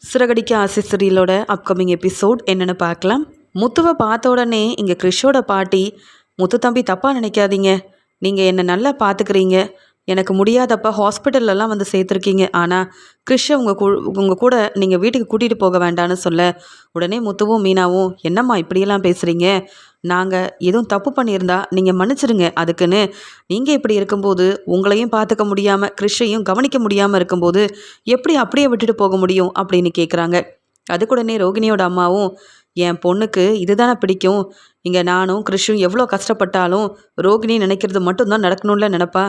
சிறகடிக்க ஆசை சீரியலோட upcoming episode என்னென்னு பார்க்கலாம். முத்துவை பார்த்த உடனே இங்கே கிறிஷோட பாட்டி, முத்து தம்பி தப்பாக நினைக்காதீங்க, நீங்கள் என்னை நல்லா பார்த்துக்கிறீங்க, எனக்கு முடியாதப்ப ஹாஸ்பிட்டல்லலாம் வந்து சேர்த்துருக்கீங்க, ஆனால் கிறிஷை உங்கள் கூட நீங்கள் வீட்டுக்கு கூட்டிகிட்டு போக வேண்டான்னு சொல்ல உடனே முத்துவும் மீனாவும், என்னம்மா இப்படியெல்லாம் பேசுகிறீங்க, நாங்கள் எதுவும் தப்பு பண்ணியிருந்தா நீங்கள் மன்னிச்சிடுங்க, அதுக்குன்னு நீங்கள் இப்படி இருக்கும்போது உங்களையும் பார்த்துக்க முடியாமல் கிறிஷையும் கவனிக்க முடியாமல் இருக்கும்போது எப்படி அப்படியே விட்டுட்டு போக முடியும் அப்படின்னு கேட்குறாங்க. அதுக்குடனே ரோகிணியோட அம்மாவும், என் பொண்ணுக்கு இதுதானே பிடிக்கும், இங்கே நானும் கிறிஷும் எவ்வளோ கஷ்டப்பட்டாலும் ரோகிணி நினைக்கிறது மட்டும்தான் நடக்கணும்ல நினப்பா,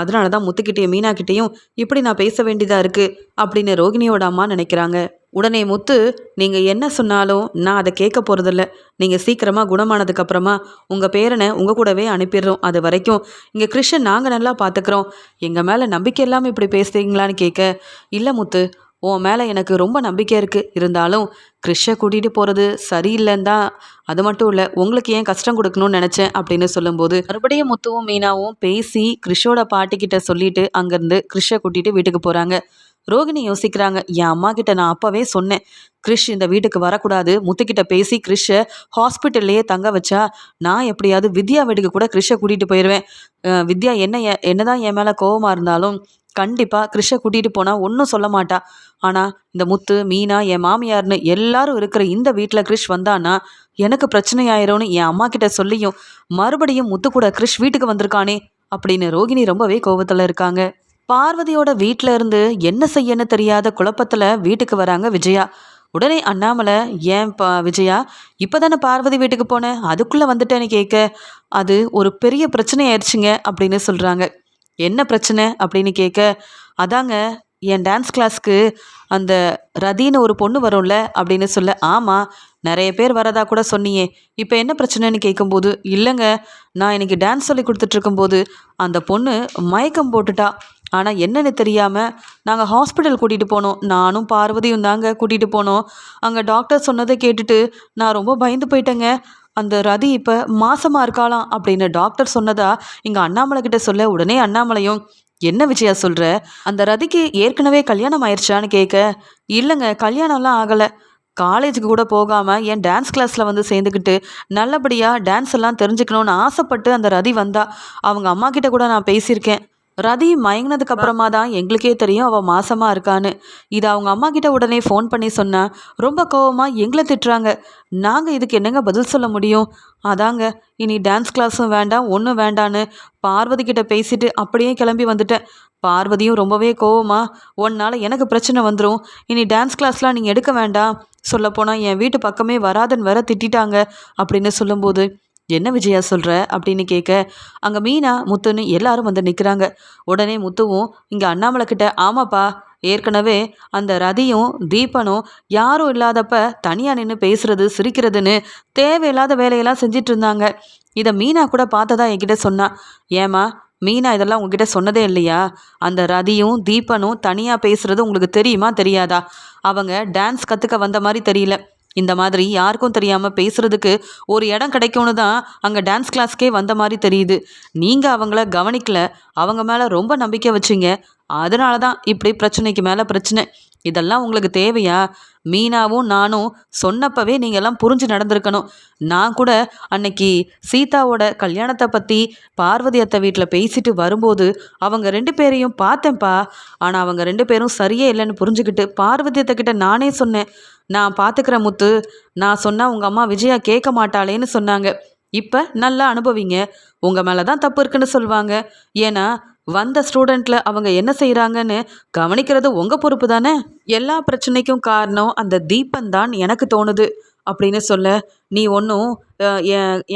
அதனால தான் முத்துக்கிட்டேயும் மீனாக்கிட்டேயும் இப்படி நான் பேச வேண்டியதாக இருக்குது அப்படின்னு ரோகிணியோட அம்மா நினைக்கிறாங்க. உடனே முத்து, நீங்கள் என்ன சொன்னாலும் நான் அதை கேட்க போகிறதில்ல, நீங்கள் சீக்கிரமாக குணமானதுக்கப்புறமா உங்கள் பேரனை உங்கள் கூடவே அனுப்பிடுறோம், அது வரைக்கும் இங்கே கிறிஷை நாங்கள் நல்லா பார்த்துக்குறோம், எங்கள் மேலே நம்பிக்கை இல்லாமல் இப்படி பேசுகிறீங்களான்னு கேட்க, இல்லை முத்து, உன் மேலே எனக்கு ரொம்ப நம்பிக்கை இருக்குது, இருந்தாலும் கிறிஷை கூட்டிகிட்டு போகிறது சரியில்லைன்னு தான், அது மட்டும் இல்லை உங்களுக்கு ஏன் கஷ்டம் கொடுக்கணும்னு நினச்சேன் அப்படின்னு சொல்லும்போது மறுபடியும் முத்துவும் மீனாவும் பேசி கிறிஷோட பாட்டிக்கிட்ட சொல்லிட்டு அங்கேருந்து கிறிஷை கூட்டிகிட்டு வீட்டுக்கு போகிறாங்க. ரோகிணி யோசிக்கிறாங்க, என் அம்மா கிட்ட நான் அப்போவே சொன்னேன், கிறிஷ் இந்த வீட்டுக்கு வரக்கூடாது, முத்துக்கிட்ட பேசி கிறிஷை ஹாஸ்பிட்டல்லையே தங்க வச்சா நான் எப்படியாவது வித்யா வீட்டுக்கு கூட கிறிஷை கூட்டிகிட்டு போயிடுவேன், வித்யா என்னதான் என் மேலே கோவமாக இருந்தாலும் கண்டிப்பாக கிறிஷை கூட்டிகிட்டு போனால் ஒன்றும் சொல்ல மாட்டா, ஆனால் இந்த முத்து மீனா என் மாமியார்னு எல்லாரும் இருக்கிற இந்த வீட்டில் கிறிஷ் வந்தான்னா எனக்கு பிரச்சனை ஆயிரும்னு என் அம்மா கிட்ட சொல்லியும் மறுபடியும் முத்து கூட கிறிஷ் வீட்டுக்கு வந்திருக்கானே அப்படின்னு ரோகிணி ரொம்பவே கோபத்தில் இருக்காங்க. பார்வதியோட வீட்டில் இருந்து என்ன செய்யன்னு தெரியாத குழப்பத்தில் வீட்டுக்கு வராங்க விஜயா. உடனே அண்ணாமலை, ஏன் விஜயா இப்போ தானே பார்வதி வீட்டுக்கு போனேன், அதுக்குள்ளே வந்துட்டேன்னு கேட்க, அது ஒரு பெரிய பிரச்சனை ஆயிடுச்சுங்க அப்படின்னு சொல்கிறாங்க. என்ன பிரச்சனை அப்படின்னு கேட்க, அதாங்க என் டான்ஸ் கிளாஸ்க்கு அந்த ரதின்னு ஒரு பொண்ணு வரும்ல அப்படின்னு சொல்ல, ஆமாம் நிறைய பேர் வரதா கூட சொன்னியே, இப்போ என்ன பிரச்சனைன்னு கேட்கும்போது, இல்லைங்க நான் இன்னைக்கு டான்ஸ் சொல்லி கொடுத்துட்ருக்கும்போது அந்த பொண்ணு மயக்கம் போட்டுட்டா, ஆனால் என்னென்னு தெரியாமல் நாங்கள் ஹாஸ்பிட்டல் கூட்டிகிட்டு போனோம், நானும் பார்வதியும் தாங்க கூட்டிகிட்டு போனோம், அங்கே டாக்டர் சொன்னதை கேட்டுட்டு நான் ரொம்ப பயந்து போயிட்டேங்க, அந்த ரதி இப்போ மாசமாக இருக்காளாம் அப்படின்னு டாக்டர் சொன்னதா இங்கே அண்ணாமலை கிட்ட சொல்ல, உடனே அண்ணாமலையும், என்ன விஜயா சொல்கிற, அந்த ரதிக்கு ஏற்கனவே கல்யாணம் ஆயிடுச்சான்னு கேட்க, இல்லைங்க கல்யாணம்லாம் ஆகலை, காலேஜுக்கு கூட போகாமல் என் டான்ஸ் கிளாஸில் வந்து சேர்ந்துக்கிட்டு நல்லபடியாக டான்ஸ் எல்லாம் தெரிஞ்சுக்கணுன்னு ஆசைப்பட்டு அந்த ரதி வந்தா, அவங்க அம்மா கிட்ட கூட நான் பேசியிருக்கேன், ரதி மயங்கினதுக்கு அப்புறமா தான் எங்களுக்கே தெரியும் அவள் மாசமாக இருக்கான்னு, இதை அவங்க அம்மா கிட்ட உடனே ஃபோன் பண்ணி சொன்னா ரொம்ப கோவமாக எங்களை திட்டுறாங்க, நாங்கள் இதுக்கு என்னங்க பதில் சொல்ல முடியும், அதாங்க இனி டான்ஸ் கிளாஸும் வேண்டாம் ஒன்றும் வேண்டான்னு பார்வதி கிட்ட பேசிட்டு அப்படியே கிளம்பி வந்துட்டேன், பார்வதியும் ரொம்பவே கோவமா, உன்னால் எனக்கு பிரச்சனை வந்துடும், இனி டான்ஸ் கிளாஸ்லாம் நீங்கள் எடுக்க வேண்டாம், சொல்லப்போனால் என் வீட்டு பக்கமே வராதுன்னு வேற திட்டாங்க அப்படின்னு சொல்லும்போது, என்ன விஜயா சொல்கிற அப்படின்னு கேட்க, அங்கே மீனா முத்துன்னு எல்லாரும் வந்து நிற்கிறாங்க. உடனே முத்துவும் இங்கே அண்ணாமலை கிட்ட, ஆமாப்பா ஏற்கனவே அந்த ரதியும் தீபனும் யாரும் இல்லாதப்ப தனியாக நின்று பேசுறது சிரிக்கிறதுன்னு தேவையில்லாத வேலையெல்லாம் செஞ்சிட்டு இருந்தாங்க, இதை மீனா கூட பார்த்ததா என்கிட்ட சொன்னா, ஏமா மீனா இதெல்லாம் உங்ககிட்ட சொன்னதே இல்லையா, அந்த ரதியும் தீபனும் தனியாக பேசுறது உங்களுக்கு தெரியுமா தெரியாதா, அவங்க டான்ஸ் கற்றுக்க வந்த மாதிரி தெரியல, இந்த மாதிரி யாருக்கும் தெரியாமல் பேசுகிறதுக்கு ஒரு இடம் கிடைக்கும்னு தான் அங்கே டான்ஸ் கிளாஸ்க்கே வந்த மாதிரி தெரியுது, நீங்கள் அவங்கள கவனிக்கல, அவங்க மேலே ரொம்ப நம்பிக்கை வச்சிங்க, அதனால தான் இப்படி பிரச்சனைக்கு மேலே பிரச்சனை, இதெல்லாம் உங்களுக்கு தேவையா, மீனாவும் நானும் சொன்னப்பவே நீங்கள் எல்லாம் புரிஞ்சு நடந்திருக்கணும், நான் கூட அன்னைக்கு சீதாவோட கல்யாணத்தை பற்றி பார்வதி அத்தை வீட்டில் பேசிட்டு வரும்போது அவங்க 2 பேரையும் பார்த்தேன்ப்பா, ஆனால் அவங்க 2 பேரும் சரியே இல்லைன்னு புரிஞ்சுக்கிட்டு பார்வதி அத்தை கிட்ட நானே சொன்னேன், நான் பார்த்துக்கிற முத்து, நான் சொன்னால் உங்கள் அம்மா விஜயா கேட்க மாட்டாளேன்னு சொன்னாங்க, இப்போ நல்லா அனுபவிங்க, உங்கள் மேலே தான் தப்பு இருக்குன்னு சொல்லுவாங்க, ஏன்னா வந்த ஸ்டூடெண்ட்டில் அவங்க என்ன செய்கிறாங்கன்னு கவனிக்கிறது உங்கள் பொறுப்பு தானே, எல்லா பிரச்சனைக்கும் காரணம் அந்த தீபன் தான் எனக்கு தோணுது அப்படின்னு சொல்ல, நீ ஒன்றும்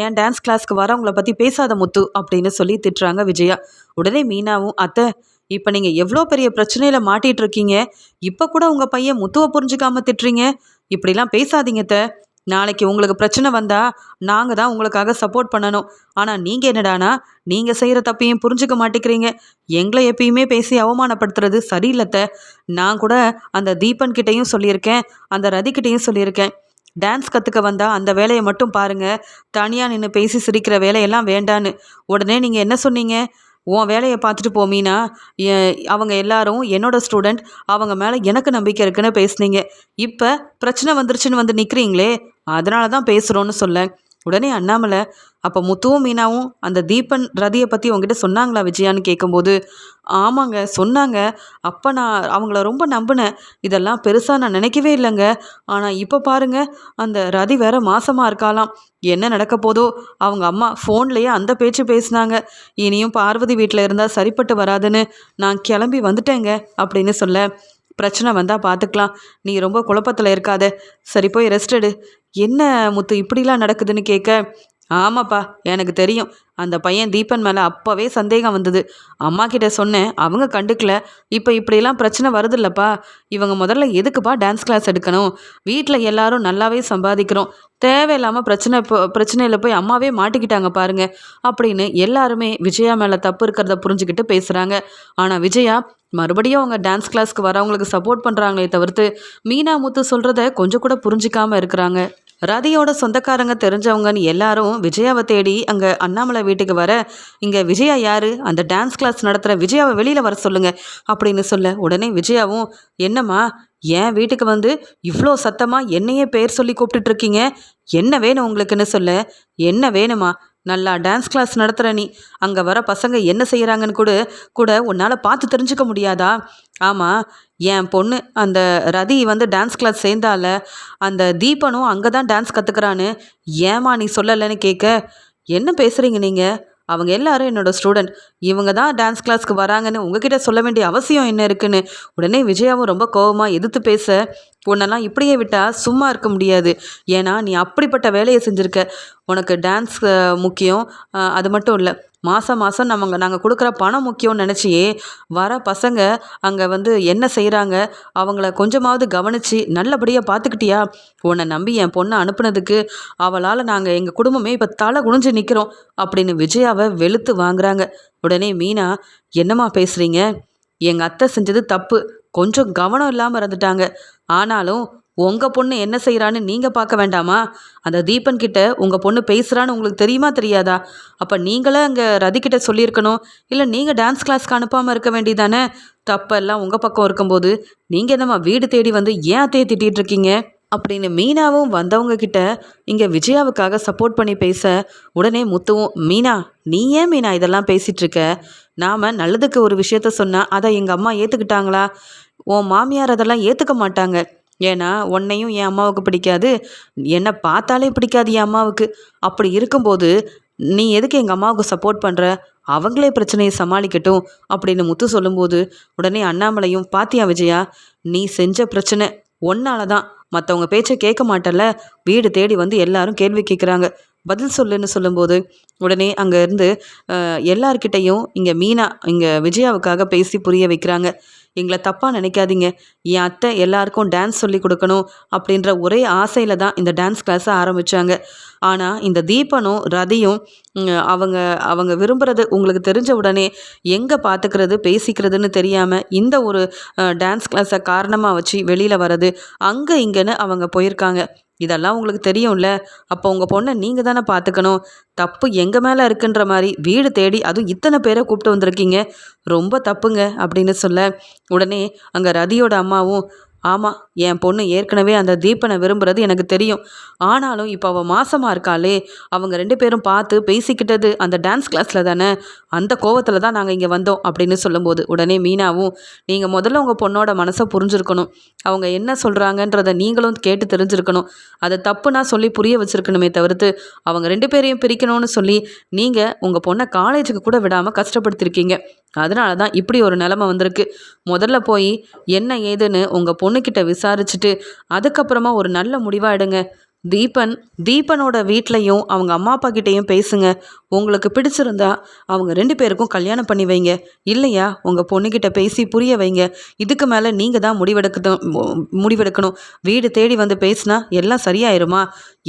என் டான்ஸ் கிளாஸ்க்கு வரவங்கள பற்றி பேசாத முத்து அப்படின்னு சொல்லி திட்டுறாங்க விஜயா. உடனே மீனாவும், அத்தை இப்போ நீங்கள் எவ்வளோ பெரிய பிரச்சனையில் மாட்டிகிட்டு இருக்கீங்க, இப்போ கூட உங்கள் பையன் முத்துவை புரிஞ்சுக்காம திட்டுறீங்க, இப்படிலாம் பேசாதீங்க அத்தை, நாளைக்கு உங்களுக்கு பிரச்சனை வந்தால் நாங்கள் தான் உங்களுக்காக சப்போர்ட் பண்ணணும், ஆனால் நீங்கள் என்னடானா நீங்கள் செய்கிற தப்பையும் புரிஞ்சுக்க மாட்டேங்கிறீங்க, எங்களை எப்பயுமே பேசி அவமானப்படுத்துறது சரியில்லத்த, நான் கூட அந்த தீபன் கிட்டேயும் சொல்லியிருக்கேன், அந்த ரதிக்கிட்டேயும் சொல்லியிருக்கேன், டான்ஸ் கற்றுக்க வந்தால் அந்த வேலையை மட்டும் பாருங்கள், தனியாக நின்று பேசி சிரிக்கிற வேலையெல்லாம் வேண்டான்னு, உடனே நீங்கள் என்ன சொன்னீங்க, உன் வேலையை பார்த்துட்டு போ மீனா. அவங்க எல்லாரும் என்னோட ஸ்டூடெண்ட், அவங்க மேலே எனக்கு நம்பிக்கை இருக்குன்னு பேசுனீங்க. இப்போ பிரச்சனை வந்துருச்சுன்னு வந்து நிற்கிறீங்களே, அதனால தான் பேசுகிறோன்னு சொல்ல. உடனே அண்ணாமலை, அப்போ முத்துவும் மீனாவும் அந்த தீபன் ரதியை பற்றி உங்ககிட்ட சொன்னாங்களா விஜயான்னு கேட்கும்போது, ஆமாங்க சொன்னாங்க. அப்போ நான் அவங்கள ரொம்ப நம்பினேன். இதெல்லாம் பெருசாக நான் நினைக்கவே இல்லைங்க. ஆனால் இப்போ பாருங்க, அந்த ரதி வேற மாசமாக இருக்காளாம். என்ன நடக்க போதோ. அவங்க அம்மா ஃபோன்லேயே அந்த பேச்சு பேசினாங்க. இனியும் பார்வதி வீட்டில் இருந்தால் சரிப்பட்டு வராதுன்னு நான் கிளம்பி வந்துட்டேங்க அப்படின்னு சொல்ல, பிரச்சனை வந்தால் பார்த்துக்கலாம். நீ ரொம்ப குழப்பத்தில் இருக்காத. சரி போய் ரெஸ்ட் எடு. என்ன முத்து இப்படிலாம் நடக்குதுன்னு கேட்க, ஆமாப்பா எனக்கு தெரியும். அந்த பையன் தீபன் மேலே அப்போவே சந்தேகம் வந்தது. அம்மா கிட்ட சொன்னேன், அவங்க கண்டுக்கல. இப்போ இப்படிலாம் பிரச்சனை வருதில்லப்பா. இவங்க முதல்ல எதுக்குப்பா டான்ஸ் கிளாஸ் எடுக்கணும்? வீட்டில் எல்லாரும் நல்லாவே சம்பாதிக்கிறோம். தேவையில்லாமல் பிரச்சனையில் போய் அம்மாவே மாட்டிக்கிட்டாங்க பாருங்க அப்படின்னு எல்லாருமே விஜயா மேலே தப்பு இருக்கிறத புரிஞ்சுக்கிட்டு பேசுகிறாங்க. ஆனால் விஜயா மறுபடியும் அவங்க டான்ஸ் கிளாஸ்க்கு வரவங்களுக்கு சப்போர்ட் பண்ணுறாங்களே தவிர்த்து மீனா முத்து சொல்கிறத கொஞ்சம் கூட புரிஞ்சிக்காமல் இருக்கிறாங்க. ரதியோட சொந்தக்காரங்க தெரிஞ்சவங்கன்னு எல்லாரும் விஜயாவை தேடி அங்கே அண்ணாமலை வீட்டுக்கு வர, இங்கே விஜயா யாரு? அந்த டான்ஸ் கிளாஸ் நடத்துகிற விஜயாவை வெளியில் வர சொல்லுங்க அப்படின்னு சொல்ல, உடனே விஜயாவும், என்னம்மா என் வீட்டுக்கு வந்து இவ்வளோ சத்தமாக என்னையே பேர் சொல்லி கூப்பிட்டுட்ருக்கீங்க, என்ன வேணும் உங்களுக்குன்னு சொல்ல, என்ன வேணுமா? நல்லா டான்ஸ் கிளாஸ் நடத்துகிற நீ, அங்கே வர பசங்க என்ன செய்கிறாங்கன்னு கூட கூட உன்னால் பார்த்து தெரிஞ்சுக்க முடியாதா? ஆமாம், என் பொண்ணு அந்த ரதி வந்து டான்ஸ் கிளாஸ் சேர்ந்தால, அந்த தீபனும் அங்கே தான் டான்ஸ் கற்றுக்குறான்னு ஏமா நீ சொல்லலைன்னு கேட்க, என்ன பேசுகிறீங்க நீங்கள்? அவங்க எல்லாரும் என்னோட ஸ்டூடெண்ட். இவங்க தான் டான்ஸ் கிளாஸ்க்கு வராங்கன்னு உங்ககிட்ட சொல்ல வேண்டிய அவசியம் என்ன இருக்குன்னு உடனே விஜயாவும் ரொம்ப கோபமாக எதிர்த்து பேச, உன்னெல்லாம் இப்படியே விட்டால் சும்மா இருக்க முடியாது. ஏன்னா நீ அப்படிப்பட்ட வேலையை செஞ்சுருக்க. உனக்கு டான்ஸ் முக்கியம். அது மட்டும் இல்லை, மாதம் மாதம் நாங்கள் கொடுக்குற பணம் முக்கியம்னு நினச்சியே வர பசங்க அங்கே வந்து என்ன செய்கிறாங்க, அவங்கள கொஞ்சமாவது கவனித்து நல்லபடியாக பார்த்துக்கிட்டியா? உன்னை நம்பி என் பொண்ணை அனுப்புனதுக்கு அவளால் நாங்கள் எங்கள் குடும்பமே இப்போ தலை குனிஞ்சு நிற்கிறோம் அப்படின்னு விஜயாவை வெளுத்து வாங்குறாங்க. உடனே மீனா, என்னம்மா பேசுகிறீங்க? எங்கள் அத்தை செஞ்சது தப்பு, கொஞ்சம் கவனம் இல்லாமல் இருந்துட்டாங்க. ஆனாலும் உங்கள் பொண்ணு என்ன செய்கிறான்னு நீங்கள் பார்க்க வேண்டாமா? அந்த தீபன் கிட்ட உங்கள் பொண்ணு பேசுகிறான்னு உங்களுக்கு தெரியுமா தெரியாதா? அப்போ நீங்களே அங்கே ரதிக்கிட்ட சொல்லியிருக்கணும். இல்லை நீங்கள் டான்ஸ் கிளாஸ்க்கு அனுப்பாமல் இருக்க வேண்டியதானே? தப்பெல்லாம் உங்கள் பக்கம் இருக்கும்போது நீங்கள் என்னம்மா வீடு தேடி வந்து ஏன் அத்தையை திட்டிகிட்டு இருக்கீங்க அப்படின்னு மீனாவும் வந்தவங்க கிட்ட இங்கே விஜயாவுக்காக சப்போர்ட் பண்ணி பேச, உடனே முத்துவும், மீனா நீ ஏன் மீனா இதெல்லாம் பேசிகிட்டு இருக்க? நாம் நல்லதுக்கு ஒரு விஷயத்த சொன்னால் அதை எங்கள் அம்மா ஏற்றுக்கிட்டாங்களா? உன் மாமியார் அதெல்லாம் ஏற்றுக்க மாட்டாங்க. ஏன்னா உன்னையும் என் அம்மாவுக்கு பிடிக்காது, என்னை பார்த்தாலே பிடிக்காது என் அம்மாவுக்கு. அப்படி இருக்கும்போது நீ எதுக்கு எங்கள் அம்மாவுக்கு சப்போர்ட் பண்ணுற? அவங்களே பிரச்சனையை சமாளிக்கட்டும் அப்படின்னு முத்து சொல்லும்போது, உடனே அண்ணாமலையும், பாத்தியா விஜயா, நீ செஞ்ச பிரச்சனை ஒன்னால தான். மற்றவங்க பேச்சை கேட்க மாட்டல, வீடு தேடி வந்து எல்லாரும் கேள்வி கேட்குறாங்க, பதில் சொல்லுன்னு சொல்லும்போது, உடனே அங்கே இருந்து எல்லார்கிட்டையும் இங்கே மீனா இங்கே விஜயாவுக்காக பேசி புரிய வைக்கிறாங்க. எங்களை தப்பாக நினைக்காதீங்க, என் அத்தை எல்லாருக்கும் டான்ஸ் சொல்லி கொடுக்கணும் அப்படின்ற ஒரே ஆசையில் தான் இந்த டான்ஸ் கிளாஸை ஆரம்பித்தாங்க. ஆனால் இந்த தீபனும் ரதியும் அவங்க அவங்க விரும்புகிறது உங்களுக்கு தெரிஞ்ச உடனே எங்கே பார்த்துக்கிறது பேசிக்கிறதுன்னு தெரியாமல் இந்த ஒரு டான்ஸ் கிளாஸை காரணமாக வச்சு வெளியில் வர்றது, அங்கே இங்கேன்னு அவங்க போயிருக்காங்க. இதெல்லாம் உங்களுக்கு தெரியும்ல. அப்போ உங்கள் பொண்ணை நீங்கள் தானே பார்த்துக்கணும். தப்பு எங்கள் மேலே இருக்குன்ற மாதிரி வீடு தேடி அதுவும் இத்தனை பேரை கூப்பிட்டு வந்திருக்கீங்க, ரொம்ப தப்புங்க அப்படின்னு சொல்ல, உடனே அங்கே ரதியோட அம்மாவும், ஆமாம் என் பொண்ணு ஏற்கனவே அந்த தீபனை விரும்புகிறது எனக்கு தெரியும். ஆனாலும் இப்போ அவள் மாசமாக இருக்காளே, அவங்க 2 பேரும் பார்த்து பேசிக்கிட்டது அந்த டான்ஸ் கிளாஸில் தானே, அந்த கோவத்தில் தான் நாங்கள் இங்கே வந்தோம் அப்படின்னு சொல்லும்போது, உடனே மீனாவும், நீங்கள் முதல்ல உங்கள் பொண்ணோட மனசை புரிஞ்சுருக்கணும். அவங்க என்ன சொல்கிறாங்கன்றதை நீங்களும் கேட்டு தெரிஞ்சிருக்கணும். அதை தப்புனா சொல்லி புரிய வச்சுருக்கணுமே தவிர்த்து அவங்க 2 பேரையும் பிரிக்கணும்னு சொல்லி நீங்கள் உங்கள் பொண்ணை காலேஜுக்கு கூட விடாமல் கஷ்டப்படுத்திருக்கீங்க. அதனால தான் இப்படி ஒரு நிலைமை வந்திருக்கு. முதல்ல போய் என்ன ஏதுன்னு உங்கள் பொண்ணுக்கிட்ட விசாரிச்சுட்டு அதுக்கப்புறமா ஒரு நல்ல முடிவாக எடுங்க. தீபனோட வீட்லையும் அவங்க அம்மா அப்பா கிட்டேயும் பேசுங்க. உங்களுக்கு பிடிச்சிருந்தா அவங்க 2 பேருக்கும் கல்யாணம் பண்ணி வைங்க. இல்லையா உங்கள் பொண்ணுக்கிட்ட பேசி புரிய வைங்க. இதுக்கு மேலே நீங்கள் தான் முடிவெடுக்கணும். வீடு தேடி வந்து பேசினா எல்லாம் சரியாயிருமா?